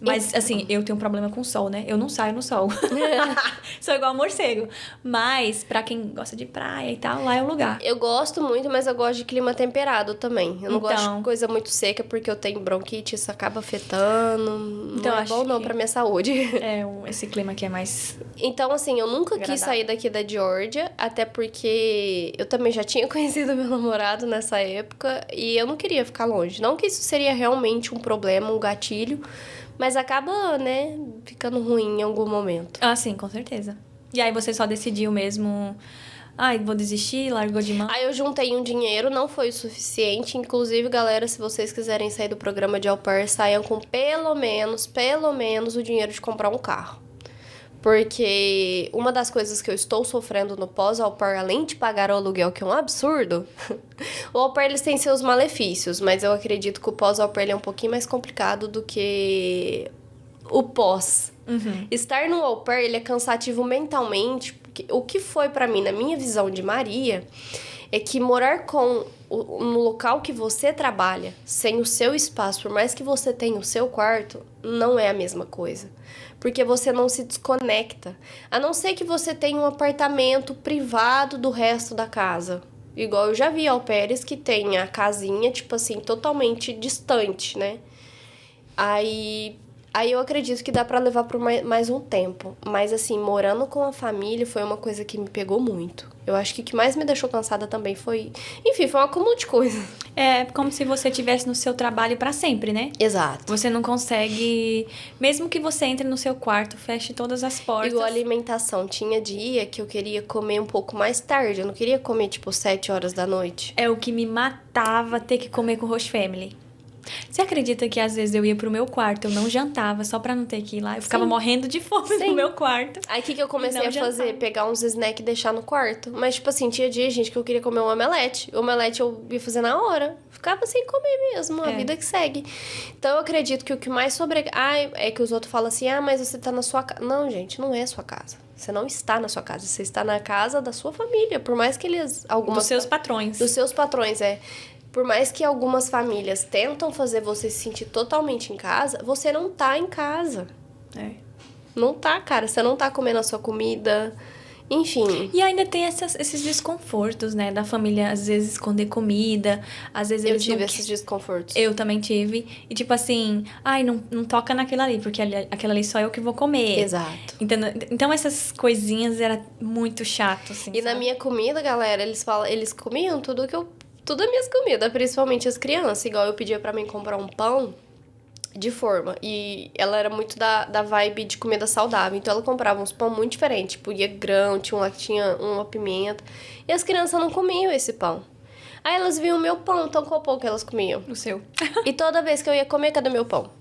Mas, assim, eu tenho um problema com o sol, né? Eu não saio no sol. Sou igual morcego. Mas, pra quem gosta de praia e tal, lá é o lugar. Eu gosto muito, mas eu gosto de clima temperado também. Eu não gosto de coisa muito seca, porque eu tenho bronquite, isso acaba afetando. Então, não é bom não pra minha saúde. Esse clima aqui é mais... Então, assim, eu nunca quis sair daqui da Georgia, até porque eu também já tinha conhecido meu namorado nessa época e eu não queria ficar longe. Não que isso seria realmente um problema, um gatilho, mas acaba, né, ficando ruim em algum momento. Ah, sim, com certeza. E aí você só decidiu mesmo... vou desistir, largou de mão? Aí eu juntei um dinheiro, não foi o suficiente. Inclusive, galera, se vocês quiserem sair do programa de au pair, saiam com pelo menos o dinheiro de comprar um carro. Porque uma das coisas que eu estou sofrendo no pós-au pair, além de pagar o aluguel, que é um absurdo, o au pair eles têm seus malefícios, mas eu acredito que o pós-au pair é um pouquinho mais complicado do que o pós. Estar no au pair, ele é cansativo mentalmente, porque o que foi pra mim, na minha visão de Maria, é que morar no local que você trabalha, sem o seu espaço, por mais que você tenha o seu quarto, não é a mesma coisa. Porque você não se desconecta. A não ser que você tenha um apartamento privado do resto da casa. Igual eu já vi au pairs que tem a casinha, tipo assim, totalmente distante, né? Aí Aí eu acredito que dá pra levar por mais um tempo. Mas assim, morando com a família foi uma coisa que me pegou muito. Eu acho que o que mais me deixou cansada também foi... Enfim, foi um acúmulo de coisa. É como se você estivesse no seu trabalho pra sempre, né? Exato. Você não consegue... Mesmo que você entre no seu quarto, feche todas as portas... Igual alimentação. Tinha dia que eu queria comer um pouco mais tarde. Eu não queria comer, tipo, 7 horas da noite. É o que me matava ter que comer com o Host Family. Você acredita que às vezes eu ia pro meu quarto, eu não jantava só pra não ter que ir lá? Eu ficava morrendo de fome no meu quarto. Aí o que eu comecei a fazer? Jantava. Pegar uns snacks e deixar no quarto. Mas, tipo assim, tinha dia, gente, que eu queria comer um omelete. O omelete eu ia fazer na hora. Ficava sem comer mesmo, a vida que segue. Então eu acredito que o que mais é que os outros falam assim, mas você tá na sua casa. Não, gente, não é sua casa. Você não está na sua casa, você está na casa da sua família. Por mais que eles... Dos seus patrões. Dos seus patrões, é. Por mais que algumas famílias tentam fazer você se sentir totalmente em casa, você não tá em casa. É. Não tá, cara. Você não tá comendo a sua comida. Enfim. E ainda tem esses desconfortos, né? Da família, às vezes, esconder comida. Às vezes Eu eles tive não... esses desconfortos. Eu também tive. E tipo assim, não toca naquilo ali, porque aquilo ali só eu que vou comer. Exato. Então essas coisinhas era muito chato, assim. E na minha comida, galera, eles comiam tudo as minhas comidas, principalmente as crianças. Igual eu pedia pra mim comprar um pão de forma. E ela era muito da vibe de comida saudável. Então ela comprava uns pão muito diferentes. Tipo, ia grão, tinha um lá que tinha uma pimenta. E as crianças não comiam esse pão. Aí elas viam o meu pão, então qual pão que elas comiam? O seu. E toda vez que eu ia comer, cadê meu pão?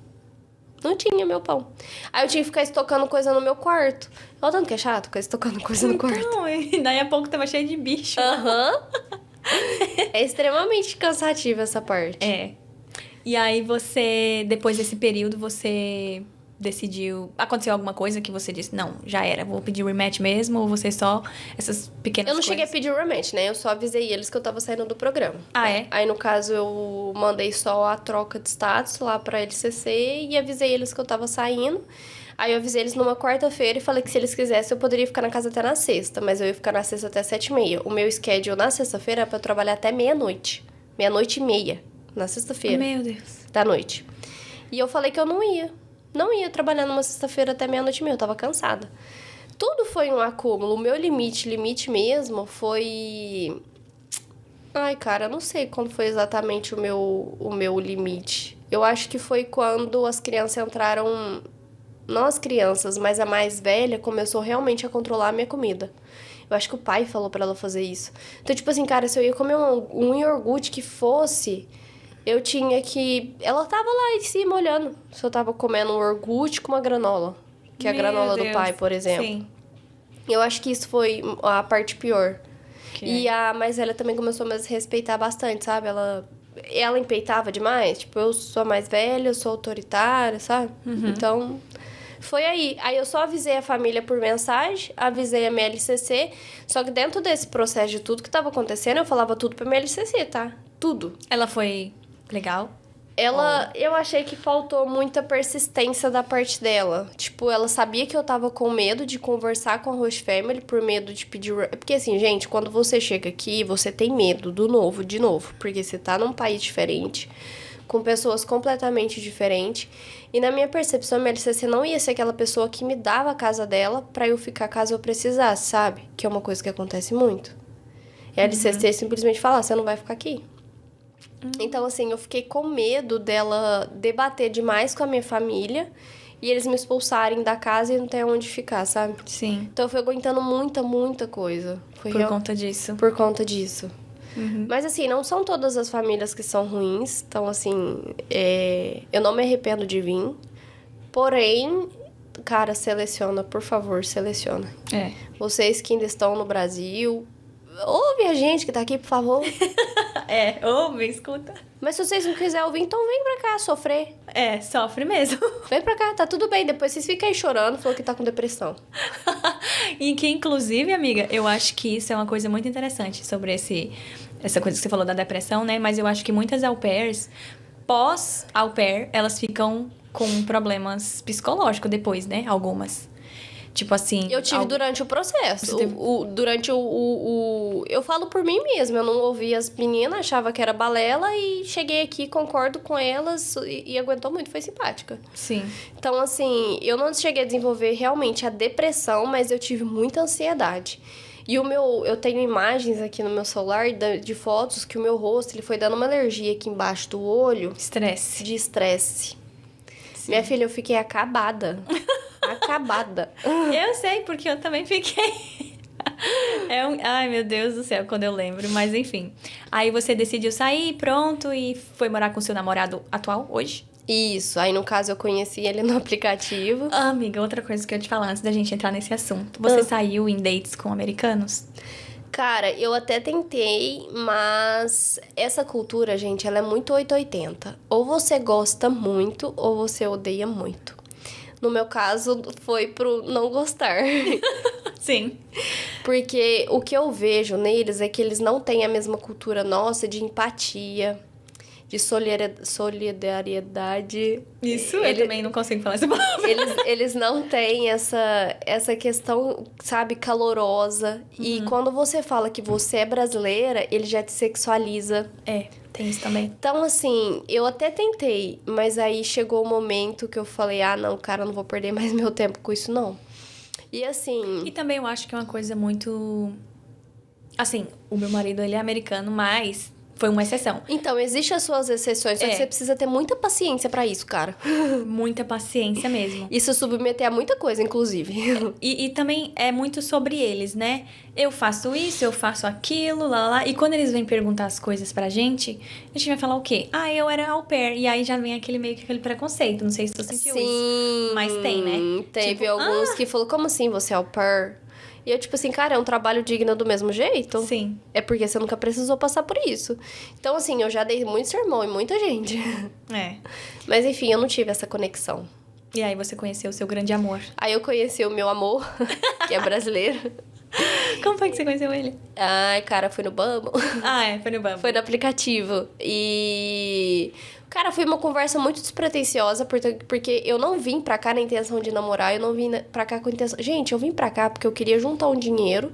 Não tinha meu pão. Aí eu tinha que ficar estocando coisa no meu quarto. Olha o tanto que é chato ficar estocando coisa no quarto. Não, e daí a pouco tava cheio de bicho. Aham. É extremamente cansativa essa parte. É. E aí você, depois desse período, você decidiu... Aconteceu alguma coisa que você disse, não, já era, vou pedir rematch mesmo? Ou você só, essas pequenas Eu não coisas? cheguei a pedir o rematch, né? Eu só avisei eles que eu tava saindo do programa. Ah, é? Aí, no caso, eu mandei só a troca de status lá pra LCC e avisei eles que eu tava saindo. Aí eu avisei eles numa quarta-feira e falei que se eles quisessem eu poderia ficar na casa até na sexta, mas eu ia ficar na sexta até 7h30. O meu schedule na sexta-feira era pra eu trabalhar até meia-noite. 00:30, na sexta-feira. Meu Deus. Da noite. E eu falei que eu não ia. Não ia trabalhar numa sexta-feira até 00:30, eu tava cansada. Tudo foi um acúmulo. O meu limite mesmo foi... Ai, cara, eu não sei quando foi exatamente o meu limite. Eu acho que foi quando as crianças entraram... Não as crianças, mas a mais velha começou realmente a controlar a minha comida. Eu acho que o pai falou pra ela fazer isso. Então, tipo assim, cara, se eu ia comer um iogurte que fosse... Eu tinha que... Ela tava lá em cima olhando. Se eu tava comendo um iogurte com uma granola. Que é a granola do pai, por exemplo. Sim. Eu acho que isso foi a parte pior. Que E a mais velha também começou a me respeitar bastante, sabe? Ela empeitava demais. Tipo, eu sou a mais velha, eu sou autoritária, sabe? Então, foi aí. Aí eu só avisei a família por mensagem, avisei a minha LCC. Só que dentro desse processo de tudo que tava acontecendo, eu falava tudo pra minha LCC, tá? Tudo. Ela foi legal? Eu achei que faltou muita persistência da parte dela. Tipo, ela sabia que eu tava com medo de conversar com a Host Family, por medo de pedir... Porque assim, gente, quando você chega aqui, você tem medo do novo, de novo. Porque você tá num país diferente, com pessoas completamente diferentes. E na minha percepção, a minha LCC não ia ser aquela pessoa que me dava a casa dela pra eu ficar caso eu precisasse, sabe? Que é uma coisa que acontece muito. E a LCC simplesmente fala, você não vai ficar aqui. Então, assim, eu fiquei com medo dela debater demais com a minha família e eles me expulsarem da casa e não ter onde ficar, sabe? Sim. Então, eu fui aguentando muita coisa. Por conta disso. Por conta disso. Mas, assim, não são todas as famílias que são ruins. Então, assim, eu não me arrependo de vir. Porém, cara, seleciona, por favor, seleciona. É. Vocês que ainda estão no Brasil... Ouve a gente que tá aqui, por favor. Ouve, escuta. Mas se vocês não quiserem ouvir, então vem pra cá sofrer. Sofre mesmo. Vem pra cá, tá tudo bem. Depois vocês ficam aí chorando, falou que tá com depressão. E que, inclusive, amiga, eu acho que isso é uma coisa muito interessante sobre essa coisa que você falou da depressão, né? Mas eu acho que muitas au pairs, pós-au pair, elas ficam com problemas psicológicos depois, né? Algumas. Tipo assim... Eu tive durante o processo. Você teve- Durante eu falo por mim mesma. Eu não ouvi as meninas, achava que era balela. E cheguei aqui, concordo com elas. E aguentou muito, foi simpática. Sim. Então, assim, eu não cheguei a desenvolver realmente a depressão, mas eu tive muita ansiedade. E eu tenho imagens aqui no meu celular de fotos que o meu rosto ele foi dando uma alergia aqui embaixo do olho Estresse. de estresse. Sim. Minha filha, eu fiquei acabada. Acabada. Eu sei, porque eu também fiquei. Ai, meu Deus do céu, quando eu lembro. Mas enfim. Aí você decidiu sair, pronto, e foi morar com seu namorado atual hoje? Isso. Aí, no caso, eu conheci ele no aplicativo. Ah, amiga, outra coisa que eu ia te falar antes da gente entrar nesse assunto. Você saiu em dates com americanos? Cara, eu até tentei, mas essa cultura, gente, ela é muito 880. Ou você gosta muito, ou você odeia muito. No meu caso, foi pro não gostar. Sim. Porque o que eu vejo neles é que eles não têm a mesma cultura nossa de empatia, de solidariedade. Isso, eu também não consigo falar essa palavra. Eles não têm essa questão, sabe, calorosa. E quando você fala que você é brasileira, ele já te sexualiza. É, tem isso também. Então, assim, eu até tentei, mas aí chegou o momento que eu falei, não, cara, eu não vou perder mais meu tempo com isso, não. E assim... E também eu acho que é uma coisa muito... Assim, o meu marido, ele é americano, mas foi uma exceção. Então, existem as suas exceções, só que você precisa ter muita paciência pra isso, cara. Muita paciência mesmo. E se submeter a muita coisa, inclusive. E também é muito sobre eles, né? Eu faço isso, eu faço aquilo, lá. E quando eles vêm perguntar as coisas pra gente, a gente vai falar o quê? Eu era au pair. E aí já vem aquele preconceito. Não sei se tu sentiu isso. Mas tem, né? Teve Tipo, alguns que falou, como assim você é au pair? E eu, tipo assim, cara, é um trabalho digno do mesmo jeito? Sim. É porque você nunca precisou passar por isso. Então, assim, eu já dei muito sermão em muita gente. É. Mas, enfim, eu não tive essa conexão. E aí você conheceu o seu grande amor. Aí eu conheci o meu amor, que é brasileiro. Como foi que você conheceu ele? Ai, cara, foi no Bumble. Foi no Bumble. Foi no aplicativo. E... Cara, foi uma conversa muito despretensiosa, porque eu não vim pra cá na intenção de namorar, eu não vim pra cá com a intenção... Gente, eu vim pra cá porque eu queria juntar um dinheiro,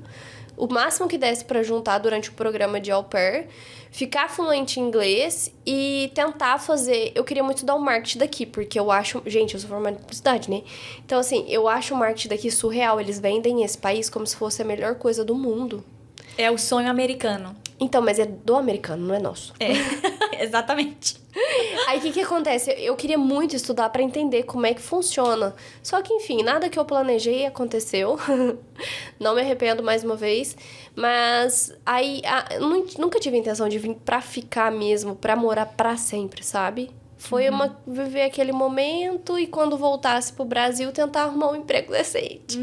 o máximo que desse pra juntar durante o programa de au pair, ficar fluente em inglês e tentar fazer... Eu queria muito dar um marketing daqui, porque eu acho... Gente, eu sou formada em publicidade, né? Então, assim, eu acho o marketing daqui surreal. Eles vendem esse país como se fosse a melhor coisa do mundo. É o sonho americano. Então, mas é do americano, não é nosso. É, exatamente. Aí, o que acontece? Eu queria muito estudar pra entender como é que funciona. Só que, enfim, nada que eu planejei aconteceu. Não me arrependo mais uma vez. Mas, aí, nunca tive a intenção de vir pra ficar mesmo, pra morar pra sempre, sabe? Foi viver aquele momento e quando voltasse pro Brasil, tentar arrumar um emprego decente.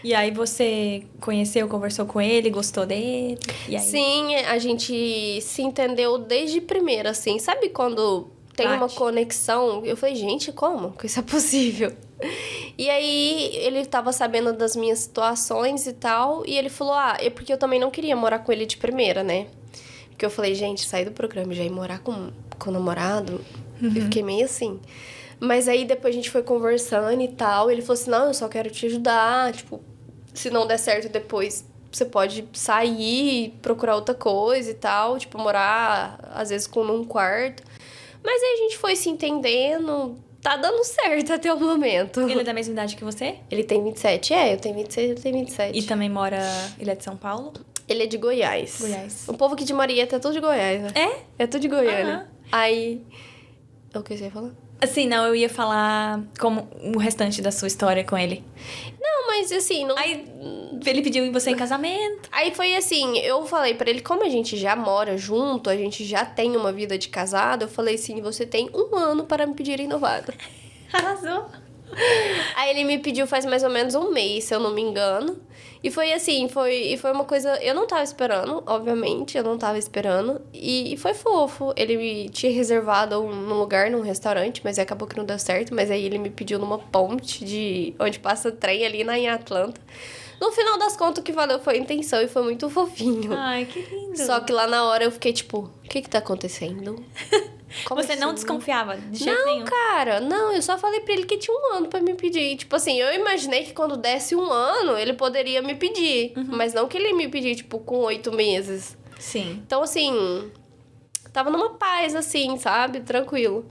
E aí você conheceu, conversou com ele, gostou dele? E aí? Sim, a gente se entendeu desde primeira, assim. Sabe quando tem uma conexão? Eu falei, gente, como que isso é possível? E aí, ele tava sabendo das minhas situações e tal. E ele falou, é porque eu também não queria morar com ele de primeira, né? Porque eu falei, gente, sair do programa e já ir morar com o namorado... Eu fiquei meio assim. Mas aí, depois a gente foi conversando e tal. Ele falou assim, não, eu só quero te ajudar. Tipo, se não der certo depois, você pode sair, procurar outra coisa e tal. Tipo, morar, às vezes, num quarto. Mas aí a gente foi se entendendo. Tá dando certo até o momento. Ele é da mesma idade que você? Ele tem 27. Eu tenho 26, ele tem 27. E também mora... Ele é de São Paulo? Ele é de Goiás. Goiás. O povo aqui de Marieta é tudo de Goiás, né? É? É tudo de Goiânia. Aí... O que você ia falar? Assim, não, eu ia falar como o restante da sua história com ele. Não, mas assim... Não... Aí ele pediu você em casamento. Aí foi assim, eu falei pra ele, como a gente já mora junto, a gente já tem uma vida de casado, eu falei assim, você tem 1 ano para me pedir em noivado. Arrasou. Aí ele me pediu faz mais ou menos 1 mês, se eu não me engano. E foi assim, foi uma coisa... Eu não tava esperando, obviamente, eu não tava esperando. E foi fofo. Ele me tinha reservado num lugar, num restaurante, mas acabou que não deu certo. Mas aí ele me pediu numa ponte de onde passa trem ali em Atlanta. No final das contas, o que valeu foi a intenção e foi muito fofinho. Ai, que lindo. Só que lá na hora eu fiquei tipo, o que tá acontecendo? Como Você não assim? desconfiava de jeito Não, nenhum? cara, não, eu só falei pra ele que tinha 1 ano pra me pedir. Tipo assim, eu imaginei que quando desse 1 ano, ele poderia me pedir. Mas não que ele me pedir, tipo, com 8 meses. Sim. Então, assim, tava numa paz, assim, sabe? Tranquilo.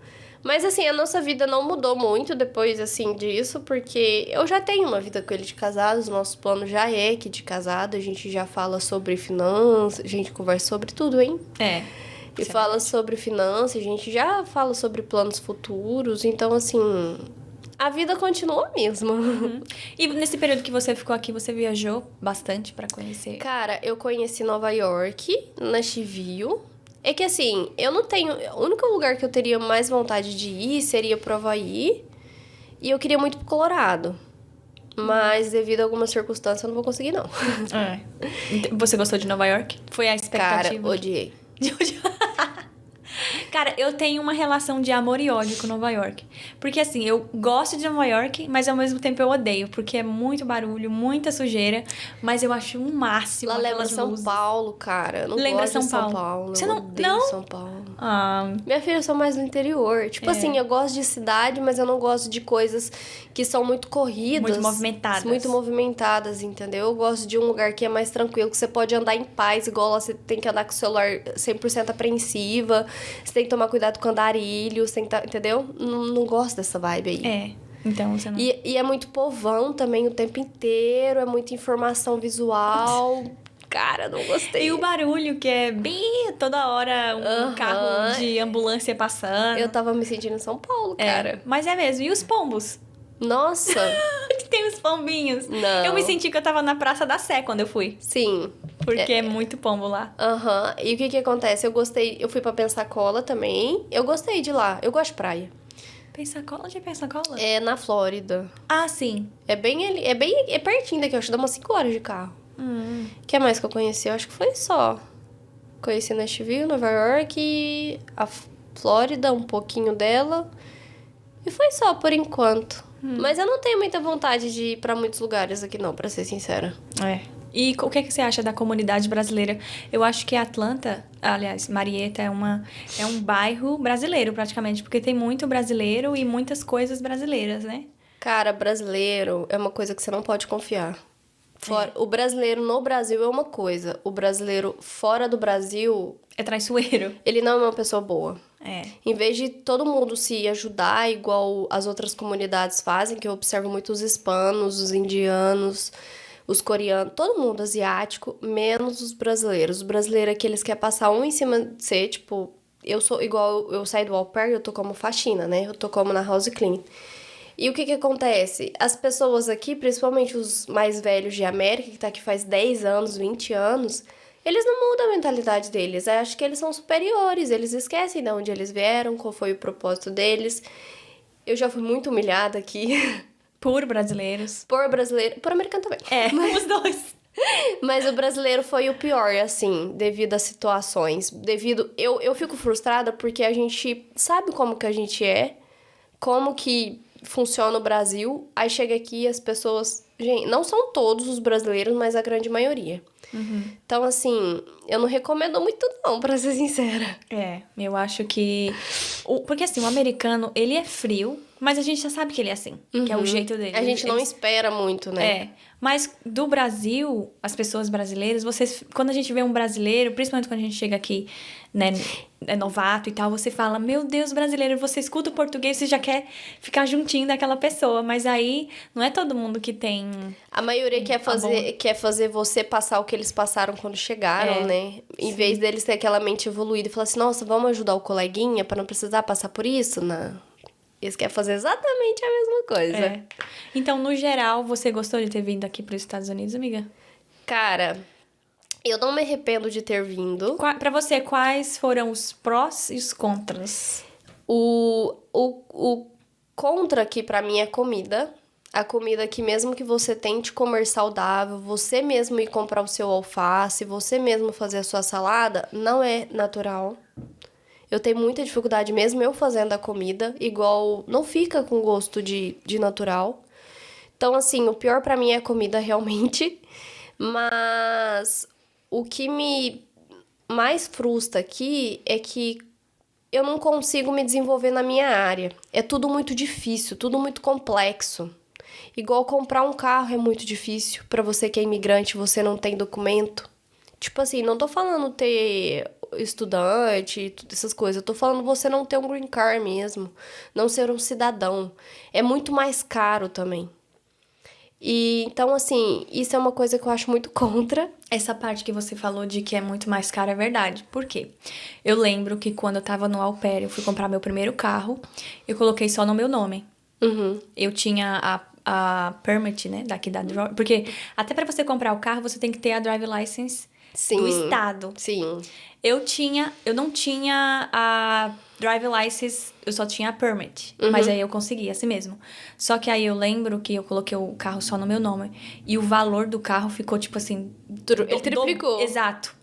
Mas, assim, a nossa vida não mudou muito depois, assim, disso, porque eu já tenho uma vida com ele de casado, os nossos planos já é que de casado, a gente já fala sobre finanças, a gente conversa sobre tudo, hein? É. E Isso é fala sobre finanças, a gente já fala sobre planos futuros, então, assim, a vida continua a mesma. E nesse período que você ficou aqui, você viajou bastante pra conhecer? Cara, eu conheci Nova York, Nashville. É que assim, eu não tenho. O único lugar que eu teria mais vontade de ir seria pro Havaí. E eu queria muito pro Colorado. Mas devido a algumas circunstâncias eu não vou conseguir, não. É. Você gostou de Nova York? Foi a Cara, expectativa? odiei. Cara, eu tenho uma relação de amor e ódio com Nova York. Porque assim, eu gosto de Nova York, mas ao mesmo tempo eu odeio. Porque é muito barulho, muita sujeira. Mas eu acho um máximo Lá lembra aquelas São luzes. Paulo, cara. Eu não Lembra gosto de São São Paulo? Paulo. Você Eu não- odeio não? São Paulo. Ah, Minha filha, eu sou mais do interior. Tipo assim, eu gosto de cidade, mas eu não gosto de coisas que são muito corridas. Muito movimentadas. Muito movimentadas, entendeu? Eu gosto de um lugar que é mais tranquilo, que você pode andar em paz, igual lá você tem que andar com o celular 100% apreensiva. Você tem que tomar cuidado com andarilho, você tem que tá, entendeu? Não gosto dessa vibe aí. é. Então você não... E é muito povão também o tempo inteiro, é muita informação visual. Cara, não gostei. E o barulho, que é bem toda hora um carro de ambulância passando. Eu tava me sentindo em São Paulo, É, cara. mas é mesmo. E os pombos? Nossa! Que tem os pombinhos. Não. Eu me senti que eu tava na Praça da Sé quando eu fui. Sim. Porque é muito pombo lá. Aham. E o que acontece? Eu fui pra Pensacola também. Eu gostei de lá. Eu gosto de praia. Pensacola? Onde é Pensacola? É na Flórida. Ah, sim. É bem ali. É pertinho daqui, eu acho que dá umas 5 horas de carro. O que mais que eu conheci? Eu acho que foi só. Conheci Nashville, Nova York, a Flórida, um pouquinho dela. E foi só, por enquanto. Mas eu não tenho muita vontade de ir pra muitos lugares aqui, não, pra ser sincera. É. E o que, é que você acha da comunidade brasileira? Eu acho que Atlanta, aliás, Marietta é um bairro brasileiro, praticamente. Porque tem muito brasileiro e muitas coisas brasileiras, né? Cara, brasileiro é uma coisa que você não pode confiar. O brasileiro no Brasil é uma coisa. O brasileiro fora do Brasil, É traiçoeiro. ele não é uma pessoa boa. É. Em vez de todo mundo se ajudar igual as outras comunidades fazem, que eu observo muito os hispanos, os indianos, os coreanos, todo mundo asiático, menos os brasileiros. Os brasileiros é que eles querem passar um em cima de você, tipo, eu sou igual, eu saí do au pair, eu tô como faxina, né? Eu tô como na house clean. E o que acontece? As pessoas aqui, principalmente os mais velhos de América, que tá aqui faz 10 anos, 20 anos, eles não mudam a mentalidade deles. Eu acho que eles são superiores, eles esquecem de onde eles vieram, qual foi o propósito deles. Eu já fui muito humilhada aqui. Por brasileiros. Por brasileiro, por americano também. É, os dois. Mas o brasileiro foi o pior, assim, devido às situações. Eu fico frustrada porque a gente sabe como que a gente é, como que funciona o Brasil. Aí chega aqui e as pessoas... Gente, não são todos os brasileiros, mas a grande maioria. Então, assim, eu não recomendo muito não, pra ser sincera. É, eu acho que... Porque assim, o americano, ele é frio, mas a gente já sabe que ele é assim. Que é o jeito dele. A gente não Eles- espera muito, né? É, mas do Brasil, as pessoas brasileiras, quando a gente vê um brasileiro, principalmente quando a gente chega aqui, né, é novato e tal, você fala, meu Deus, brasileiro, você escuta o português, você já quer ficar juntinho daquela pessoa, mas aí não é todo mundo que tem... A maioria quer fazer você passar o que eles passaram quando chegaram, né? Em vez deles ter aquela mente evoluída e falar assim, nossa, vamos ajudar o coleguinha pra não precisar passar por isso, né? Eles querem fazer exatamente a mesma coisa. É. Então, no geral, você gostou de ter vindo aqui para os Estados Unidos, amiga? Cara, eu não me arrependo de ter vindo. Pra você, quais foram os prós e os contras? O contra aqui pra mim é comida. A comida que mesmo que você tente comer saudável, você mesmo ir comprar o seu alface, você mesmo fazer a sua salada, não é natural. Eu tenho muita dificuldade mesmo eu fazendo a comida, igual não fica com gosto de natural. Então, assim, o pior pra mim é a comida realmente. Mas o que me mais frustra aqui é que eu não consigo me desenvolver na minha área. É tudo muito difícil, tudo muito complexo. Igual comprar um carro é muito difícil. Pra você que é imigrante, você não tem documento. Tipo assim, não tô falando ter estudante, todas essas coisas. Eu tô falando você não ter um green card mesmo. Não ser um cidadão. É muito mais caro também. E então, assim, isso é uma coisa que eu acho muito contra. Essa parte que você falou de que é muito mais caro é verdade. Por quê? Eu lembro que quando eu tava no au pair, eu fui comprar meu primeiro carro, eu coloquei só no meu nome. Eu tinha a permit, né, daqui da... Porque até pra você comprar o carro, você tem que ter a drive license do estado. Sim. Eu não tinha a drive license, eu só tinha a permit. Mas aí eu consegui, assim mesmo. Só que aí eu lembro que eu coloquei o carro só no meu nome. E o valor do carro ficou, tipo assim... Ele triplicou. Exato.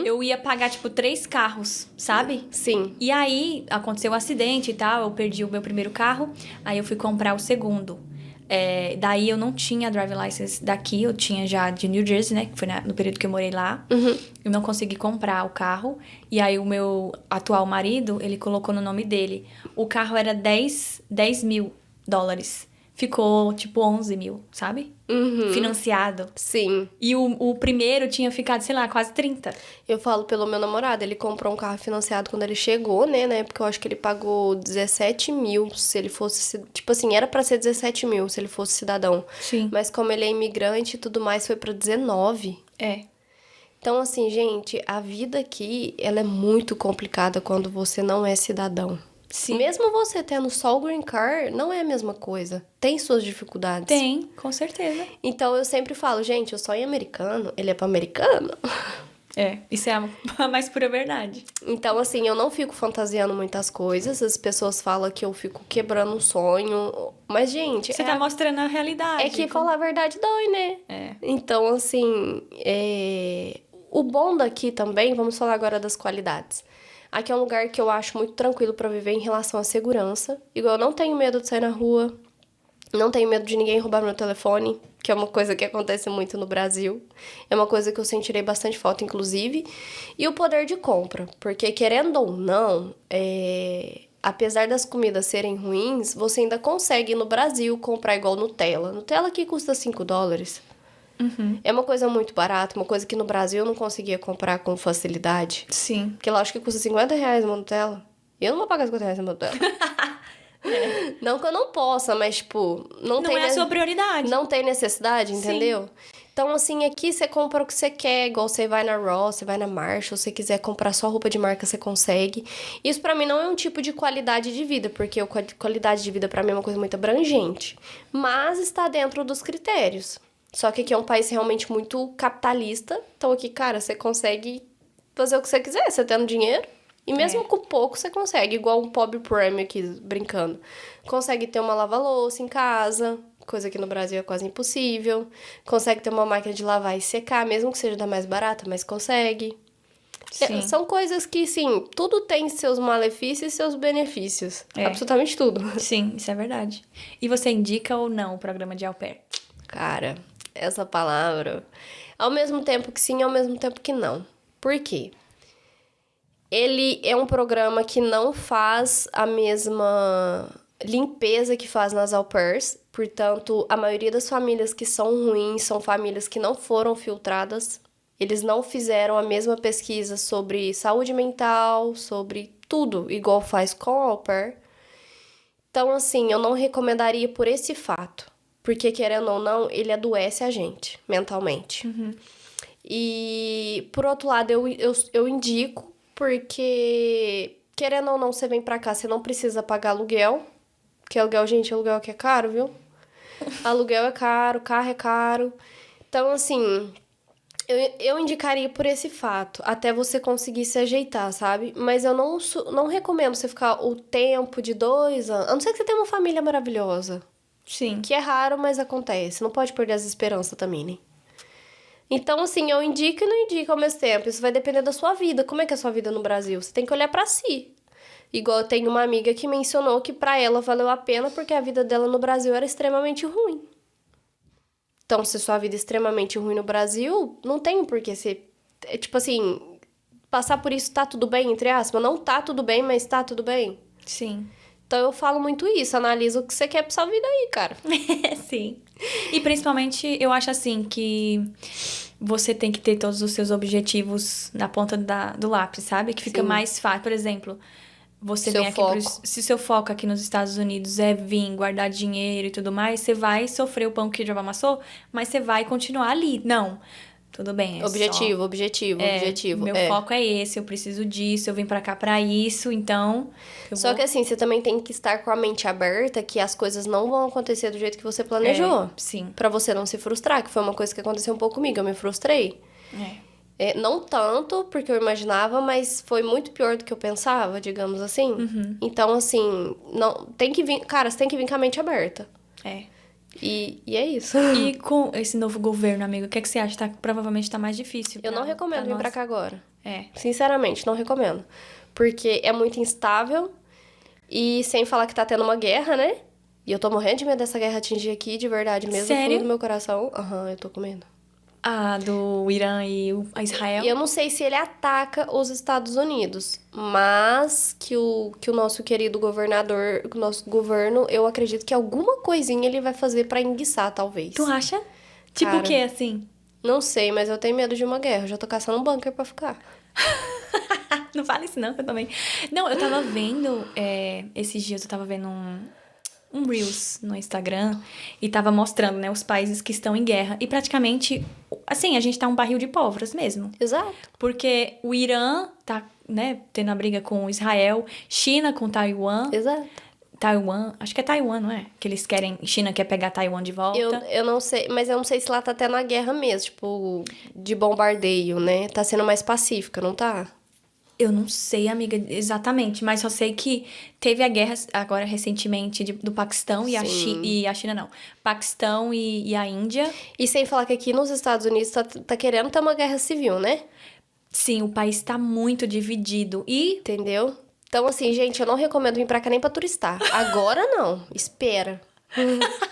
Eu ia pagar, tipo, 3 carros, sabe? Sim. E aí, aconteceu um acidente e tal, eu perdi o meu primeiro carro, aí eu fui comprar o segundo. Daí eu não tinha drive license daqui, eu tinha já de New Jersey, né? Que foi no período que eu morei lá. Eu não consegui comprar o carro. E aí o meu atual marido, ele colocou no nome dele. O carro era 10 mil dólares. Ficou, tipo, 11 mil, sabe? Financiado. Sim. E o primeiro tinha ficado, sei lá, quase 30. Eu falo pelo meu namorado, ele comprou um carro financiado quando ele chegou, né? Na época eu acho que ele pagou 17 mil se ele fosse... Tipo assim, era pra ser 17 mil se ele fosse cidadão. Sim. Mas como ele é imigrante e tudo mais, foi pra 19. É. Então, assim, gente, a vida aqui, ela é muito complicada quando você não é cidadão. Sim. Mesmo você tendo só o green card, não é a mesma coisa. Tem suas dificuldades. Tem, com certeza. Então, eu sempre falo, gente, o sonho americano, ele é pra americano. Isso é a mais pura verdade. Então, assim, eu não fico fantasiando muitas coisas. As pessoas falam que eu fico quebrando um sonho. Mas, gente... Você tá mostrando a realidade. É que falar a verdade dói, né? Então, assim, o bom daqui também, vamos falar agora das qualidades. Aqui é um lugar que eu acho muito tranquilo pra viver em relação à segurança. Igual, eu não tenho medo de sair na rua, não tenho medo de ninguém roubar meu telefone, que é uma coisa que acontece muito no Brasil. É uma coisa que eu sentirei bastante falta, inclusive. E o poder de compra, porque querendo ou não, apesar das comidas serem ruins, você ainda consegue no Brasil comprar igual Nutella. Nutella aqui custa $5. É uma coisa muito barata, uma coisa que no Brasil eu não conseguia comprar com facilidade. Sim. Porque lá acho que custa R$50 uma Nutella. Eu não vou pagar R$50 uma Nutella. Não que eu não possa, mas, tipo... Não é a sua prioridade. Não tem necessidade, entendeu? Sim. Então, assim, aqui você compra o que você quer. Igual você vai na Ross, você vai na Marshall. Se você quiser comprar só roupa de marca, você consegue. Isso pra mim não é um tipo de qualidade de vida. Porque qualidade de vida pra mim é uma coisa muito abrangente. Mas está dentro dos critérios. Só que aqui é um país realmente muito capitalista. Então aqui, cara, você consegue fazer o que você quiser, você tendo dinheiro. E mesmo com pouco você consegue, igual um pobre prêmio aqui, brincando. Consegue ter uma lava-louça em casa, coisa que no Brasil é quase impossível. Consegue ter uma máquina de lavar e secar, mesmo que seja da mais barata, mas consegue. São coisas que, sim, tudo tem seus malefícios e seus benefícios. Absolutamente tudo. Sim, isso é verdade. E você indica ou não o programa de au pair? Cara, essa palavra, ao mesmo tempo que sim, ao mesmo tempo que não. Por quê? Ele é um programa que não faz a mesma limpeza que faz nas au pairs. Portanto, a maioria das famílias que são ruins são famílias que não foram filtradas. Eles não fizeram a mesma pesquisa sobre saúde mental, sobre tudo, igual faz com a au pair. Então, assim, eu não recomendaria por esse fato. Porque, querendo ou não, ele adoece a gente, mentalmente. E, por outro lado, eu indico, porque, querendo ou não, você vem pra cá, você não precisa pagar aluguel. Porque aluguel, gente, aluguel aqui é caro, viu? Aluguel é caro, carro é caro. Então, assim, eu indicaria por esse fato, até você conseguir se ajeitar, sabe? Mas eu não recomendo você ficar o tempo de 2 anos, a não ser que você tenha uma família maravilhosa. Sim. Que é raro, mas acontece. Não pode perder as esperanças também, né? Então, assim, eu indico e não indico ao mesmo tempo. Isso vai depender da sua vida. Como é que é a sua vida no Brasil? Você tem que olhar pra si. Igual eu tenho uma amiga que mencionou que pra ela valeu a pena porque a vida dela no Brasil era extremamente ruim. Então, se sua vida é extremamente ruim no Brasil, não tem por que ser... tipo assim, passar por isso tá tudo bem, entre aspas. Não tá tudo bem, mas tá tudo bem. Sim. Então eu falo muito isso, analisa o que você quer pra sua vida aí, cara. Sim. E principalmente, eu acho assim que você tem que ter todos os seus objetivos na ponta do lápis, sabe? Que fica Sim. mais fácil. Por exemplo, você Seu vem aqui foco. se seu foco aqui nos Estados Unidos é vir, guardar dinheiro e tudo mais, você vai sofrer o pão que já amassou, mas você vai continuar ali. Não. Tudo bem, é Objetivo. Meu foco é esse, eu preciso disso, eu vim pra cá pra isso, então... Só que assim, você também tem que estar com a mente aberta que as coisas não vão acontecer do jeito que você planejou. Sim. Pra você não se frustrar, que foi uma coisa que aconteceu um pouco comigo, eu me frustrei. Não tanto, porque eu imaginava, mas foi muito pior do que eu pensava, digamos assim. Então, assim, não tem que vir... Cara, você tem que vir com a mente aberta. E é isso. E com esse novo governo, amigo, o que é que você acha? Provavelmente tá mais difícil. Eu não recomendo vir pra cá agora. É. Sinceramente, não recomendo. Porque é muito instável e sem falar que tá tendo uma guerra, né? E eu tô morrendo de medo dessa guerra atingir aqui, de verdade mesmo. Sério? No fundo do meu coração. Eu tô com medo. Ah, do Irã e a Israel? E eu não sei se ele ataca os Estados Unidos, mas que o nosso querido governador, o nosso governo, eu acredito que alguma coisinha ele vai fazer pra enguiçar, talvez. Tu acha? Tipo o quê, assim? Não sei, mas eu tenho medo de uma guerra. Eu já tô caçando um bunker pra ficar. Não fala isso não, que eu também... Não, eu tava vendo... esses dias eu tava vendo um Reels no Instagram e tava mostrando, né, os países que estão em guerra. E praticamente, assim, a gente tá um barril de pólvora mesmo. Exato. Porque o Irã tá, né, tendo a briga com Israel, China com Taiwan. Exato. Taiwan, acho que é Taiwan, não é? Que eles querem, China quer pegar Taiwan de volta. Eu não sei, mas eu não sei se lá tá tendo a guerra mesmo, tipo, de bombardeio, né? Tá sendo mais pacífica, não tá? Eu não sei, amiga, exatamente, mas só sei que teve a guerra agora recentemente do Paquistão e a China não. Paquistão e a Índia. E sem falar que aqui nos Estados Unidos tá querendo ter uma guerra civil, né? Sim, o país tá muito dividido e... Entendeu? Então, assim, gente, eu não recomendo vir pra cá nem pra turistar. Agora não, espera.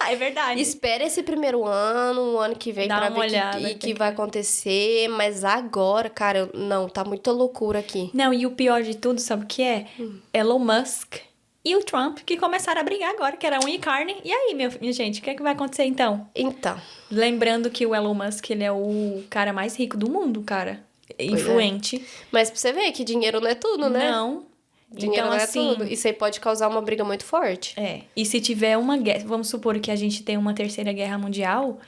É verdade. Espera esse primeiro ano, o ano que vem, pra ver o que vai acontecer. Mas agora, cara, não, tá muita loucura aqui. Não, e o pior de tudo, sabe o que é? Elon Musk e o Trump que começaram a brigar agora, que era unha e carne. E aí, minha gente, o que é que vai acontecer então? Então. Lembrando que o Elon Musk, ele é o cara mais rico do mundo, cara. Influente. Mas pra você ver que dinheiro não é tudo, né? Não. Dinheiro então, não é assim, tudo. Isso aí pode causar uma briga muito forte. E se tiver uma guerra... Vamos supor que a gente tem uma terceira guerra mundial...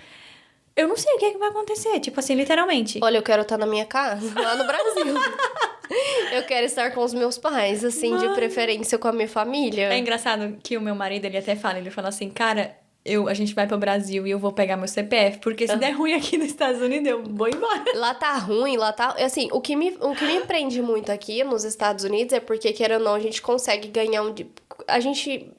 Eu não sei o que é que vai acontecer. Tipo assim, literalmente. Olha, eu quero estar na minha casa, lá no Brasil. Eu quero estar com os meus pais, assim, de preferência com a minha família. É engraçado que o meu marido, ele até fala... Ele fala assim, cara... A gente vai pro Brasil e eu vou pegar meu CPF, porque se der ruim aqui nos Estados Unidos, eu vou embora. Lá tá ruim, lá tá... Assim, o que me prende muito aqui nos Estados Unidos é porque, querendo ou não, a gente consegue ganhar a gente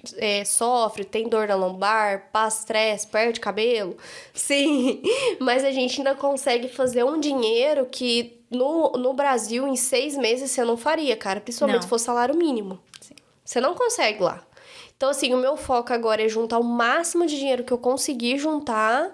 sofre, tem dor na lombar, passa estresse, perde cabelo. Sim, mas a gente ainda consegue fazer um dinheiro que no Brasil, em 6 meses, você não faria, cara. Principalmente se for salário mínimo. Sim. Você não consegue lá. Então, assim, o meu foco agora é juntar o máximo de dinheiro que eu conseguir juntar,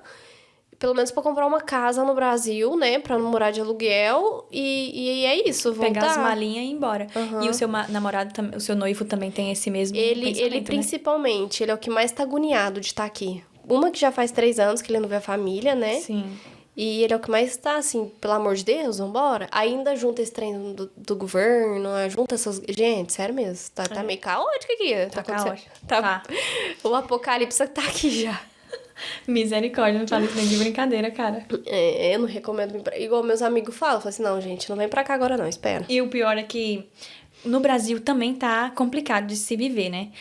pelo menos pra comprar uma casa no Brasil, né? Pra não morar de aluguel. E é isso, voltar. Pegar as malinhas e ir embora. E o seu namorado, o seu noivo também tem esse mesmo pensamento, Ele né? principalmente, ele é o que mais tá agoniado de estar aqui. Uma que já faz 3 anos que ele não vê a família, né? Sim. E ele é o que mais tá, assim, pelo amor de Deus, vambora. Ainda junta esse trem do governo, junta essas... Gente, sério mesmo, tá meio caótico aqui. Tá caótico. Tá. O apocalipse tá aqui já. Misericórdia, não fala isso nem de brincadeira, cara. Eu não recomendo vir pra... Igual meus amigos falam assim, não, gente, não vem pra cá agora não, espera. E o pior é que no Brasil também tá complicado de se viver, né?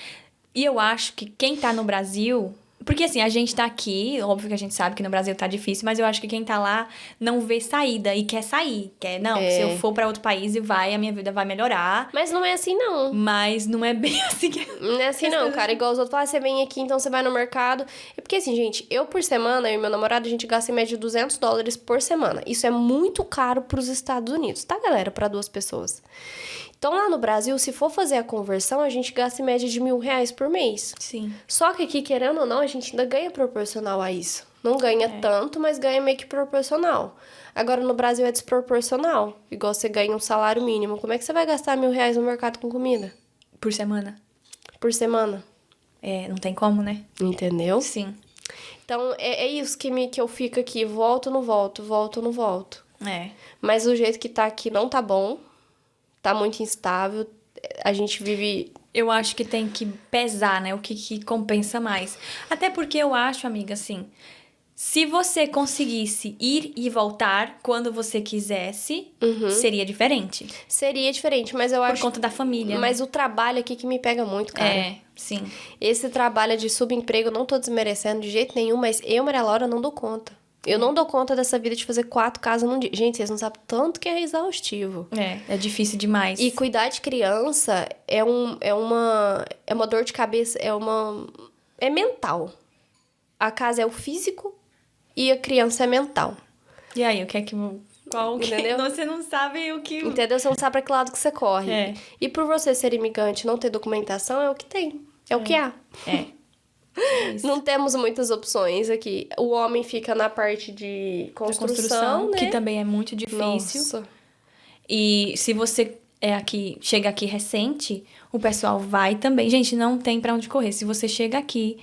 E eu acho que quem tá no Brasil... Porque, assim, a gente tá aqui, óbvio que a gente sabe que no Brasil tá difícil, mas eu acho que quem tá lá não vê saída e quer sair. Se eu for pra outro país e a minha vida vai melhorar. Mas não é assim, não. Mas não é bem assim que... Não é assim, não, cara. Igual os outros falam, você vem aqui, então você vai no mercado. É porque, assim, gente, eu por semana, eu e meu namorado, a gente gasta em média $200 por semana. Isso é muito caro pros Estados Unidos, tá, galera? Pra 2 pessoas. Então, lá no Brasil, se for fazer a conversão, a gente gasta em média de R$1.000 por mês. Sim. Só que aqui, querendo ou não, a gente ainda ganha proporcional a isso. Não ganha tanto, mas ganha meio que proporcional. Agora, no Brasil é desproporcional. Igual você ganha um salário mínimo. Como é que você vai gastar R$ 1.000 no mercado com comida? Por semana. Por semana. É, não tem como, né? Entendeu? Sim. Então, é isso que eu fico aqui. Volto, não volto, volto, não volto. É. Mas o jeito que tá aqui não tá bom. Tá muito instável. A gente vive... Eu acho que tem que pesar, né? O que compensa mais. Até porque eu acho, amiga, assim... Se você conseguisse ir e voltar quando você quisesse, seria diferente. Seria diferente, mas eu Por acho... conta da família, Mas né? o trabalho aqui que me pega muito, cara. É, sim. Esse trabalho de subemprego, não tô desmerecendo de jeito nenhum, mas eu, Maria Laura, não dou conta. Eu não dou conta dessa vida de fazer 4 casas num dia. Gente, vocês não sabem tanto que é exaustivo. É difícil demais. E cuidar de criança é uma dor de cabeça, é mental. A casa é o físico e a criança é mental. E aí, o que é que... Qual que... Entendeu? Você não sabe o que... Entendeu? Você não sabe pra que lado que você corre. É. E por você ser imigrante e não ter documentação, é o que tem. É o que há. É. Isso. Não temos muitas opções aqui. O homem fica na parte de construção, né? que também é muito difícil. Nossa. E se você chega aqui recente, o pessoal vai também. Gente, não tem pra onde correr. Se você chega aqui,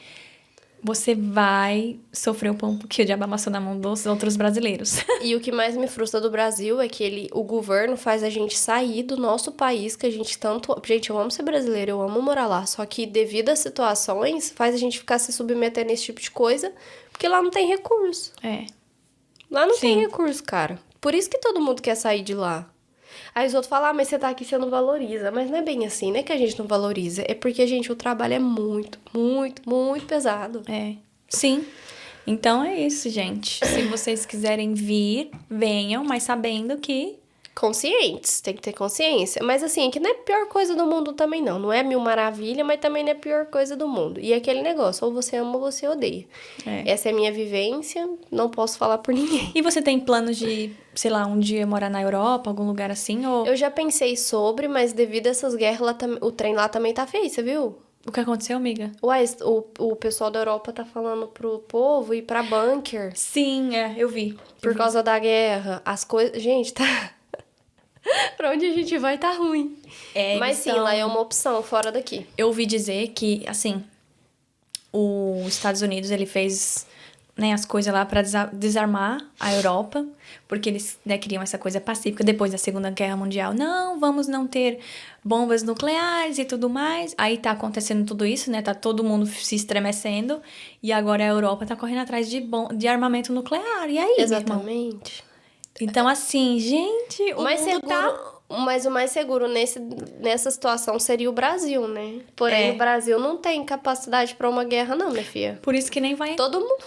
você vai sofrer um pouco que o diabo amassou na mão dos outros brasileiros. E o que mais me frustra do Brasil é que o governo faz a gente sair do nosso país, que a gente tanto... Gente, eu amo ser brasileira, eu amo morar lá. Só que devido às situações, faz a gente ficar se submetendo a esse tipo de coisa, porque lá não tem recurso. É. Lá não tem Sim. recurso, cara. Por isso que todo mundo quer sair de lá. Aí os outros falam, mas você tá aqui, você não valoriza. Mas não é bem assim, não é que a gente não valoriza. É porque, gente, o trabalho é muito, muito, muito pesado. É. Sim. Então é isso, gente. Se vocês quiserem vir, venham, mas sabendo que... Conscientes, tem que ter consciência. Mas assim, que não é a pior coisa do mundo também não. Não é mil maravilha, mas também não é a pior coisa do mundo. E aquele negócio, ou você ama ou você odeia. É. Essa é a minha vivência, não posso falar por ninguém. E você tem planos de, sei lá, um dia morar na Europa, algum lugar assim? Ou Eu já pensei sobre, mas devido a essas guerras, o trem lá também tá feio, você viu? o que aconteceu, amiga? Ué, o pessoal da Europa tá falando pro povo ir pra bunker Sim, eu vi. por causa da guerra. As coisas... Gente, tá... pra onde a gente vai tá ruim. É, Mas sim, então, lá é uma opção, fora daqui. eu ouvi dizer que, assim, os Estados Unidos, ele fez, né, as coisas lá pra desarmar a Europa, porque eles, né, queriam essa coisa pacífica depois da Segunda Guerra Mundial. Não, vamos não ter bombas nucleares e tudo mais. Aí tá acontecendo tudo isso, né, tá todo mundo se estremecendo, e agora a Europa tá correndo atrás de armamento nuclear. E aí, meu irmão? Exatamente. Então, assim, gente, o Mais mundo seguro, tá... mas o mais seguro nessa situação seria o Brasil, né? Porém, É. o Brasil não tem capacidade pra uma guerra, não, minha filha. Por isso que nem vai... Todo mundo.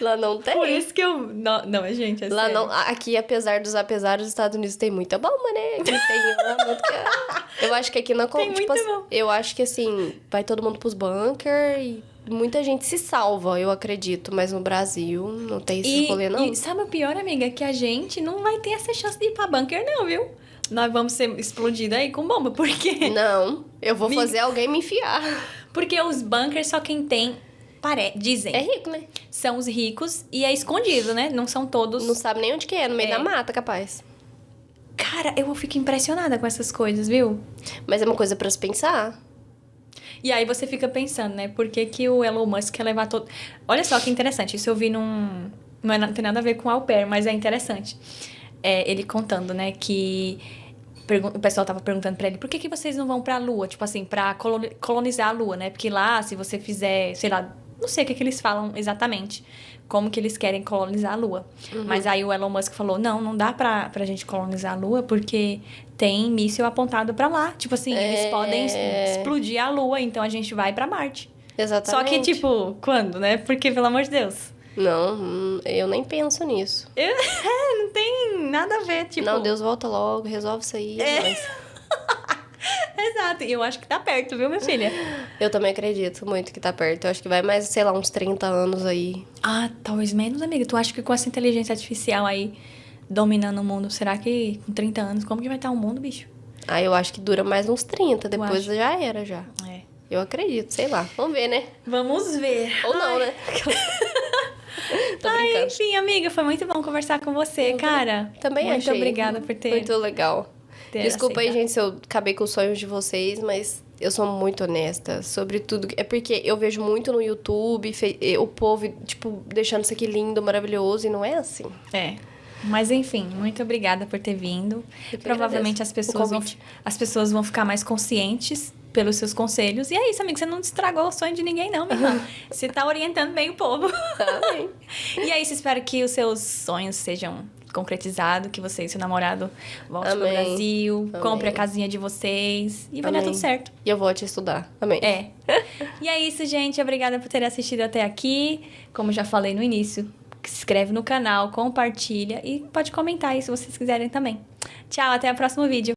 Lá não tem. Por isso que eu... Não, gente, é Lá sério. não, aqui, apesar dos apesares, os Estados Unidos tem muita bomba, né? Aqui tem lá muito que... Eu acho que aqui não... Tem tipo, muita bomba. eu acho que, assim, vai todo mundo pros bunker e muita gente se salva, eu acredito. Mas no Brasil não tem esse rolê, não. E sabe o pior, amiga? Que a gente não vai ter essa chance de ir pra bunker, não, viu? Nós vamos ser explodidos aí com bomba. Por quê? Não, eu vou Amiga. fazer alguém me enfiar. Porque os bunkers só quem tem... Dizem. É rico, né? São os ricos e é escondido, né? Não são todos... Não sabe nem onde que é, no meio da mata, capaz. Cara, eu fico impressionada com essas coisas, viu? Mas é uma coisa pra se pensar. E aí você fica pensando, né? Por que que o Elon Musk quer levar todo... Olha só que interessante. Isso eu vi num... Não tem nada a ver com au pair, mas é interessante. Ele contando, né? Que... O pessoal tava perguntando pra ele, por que que vocês não vão pra Lua? Tipo assim, pra colonizar a Lua, né? Porque lá, se você fizer, sei lá... Não sei o que eles falam exatamente. Como que eles querem colonizar a Lua. Mas aí o Elon Musk falou, não dá pra gente colonizar a Lua, porque tem míssil apontado pra lá. Tipo assim, eles podem explodir a Lua, então a gente vai pra Marte. Exatamente. Só que, tipo, quando, né? Porque, pelo amor de Deus. Não, eu nem penso nisso. Não tem nada a ver, tipo... Não, Deus volta logo, resolve isso aí. Mas... Exato, e eu acho que tá perto, viu, minha filha? Eu também acredito muito que tá perto. Eu acho que vai mais, sei lá, uns 30 anos aí. Ah, talvez menos, amiga. Tu acha que com essa inteligência artificial aí dominando o mundo, será que com 30 anos, como que vai estar o mundo, bicho? Aí eu acho que dura mais uns 30, depois acho. já era, já. Eu acredito, sei lá. Vamos ver, né? Vamos ver. Ou não, né? Tô brincando. Enfim, amiga, foi muito bom conversar com você, cara. Também muito achei. obrigada por ter... Muito legal. ter Desculpa aí, aceitado. gente, se eu acabei com os sonhos de vocês, mas eu sou muito honesta sobre tudo. É porque eu vejo muito no YouTube, o povo, tipo, deixando isso aqui lindo, maravilhoso, e não é assim. É. Mas enfim, muito obrigada por ter vindo. Eu que Provavelmente agradeço as pessoas vão ficar mais conscientes pelos seus conselhos. E é isso, amiga, você não estragou o sonho de ninguém, não, minha irmã. Você tá orientando bem o povo. Amém. E é isso, espero que os seus sonhos sejam concretizados, que você e seu namorado volte pro Amém. Brasil, Amém. compre a casinha de vocês e vai dar Amém. tudo certo. E eu vou te estudar. Amém. É. E é isso, gente. Obrigada por ter assistido até aqui. Como já falei no início, se inscreve no canal, compartilha e pode comentar aí se vocês quiserem também. Tchau, até o próximo vídeo.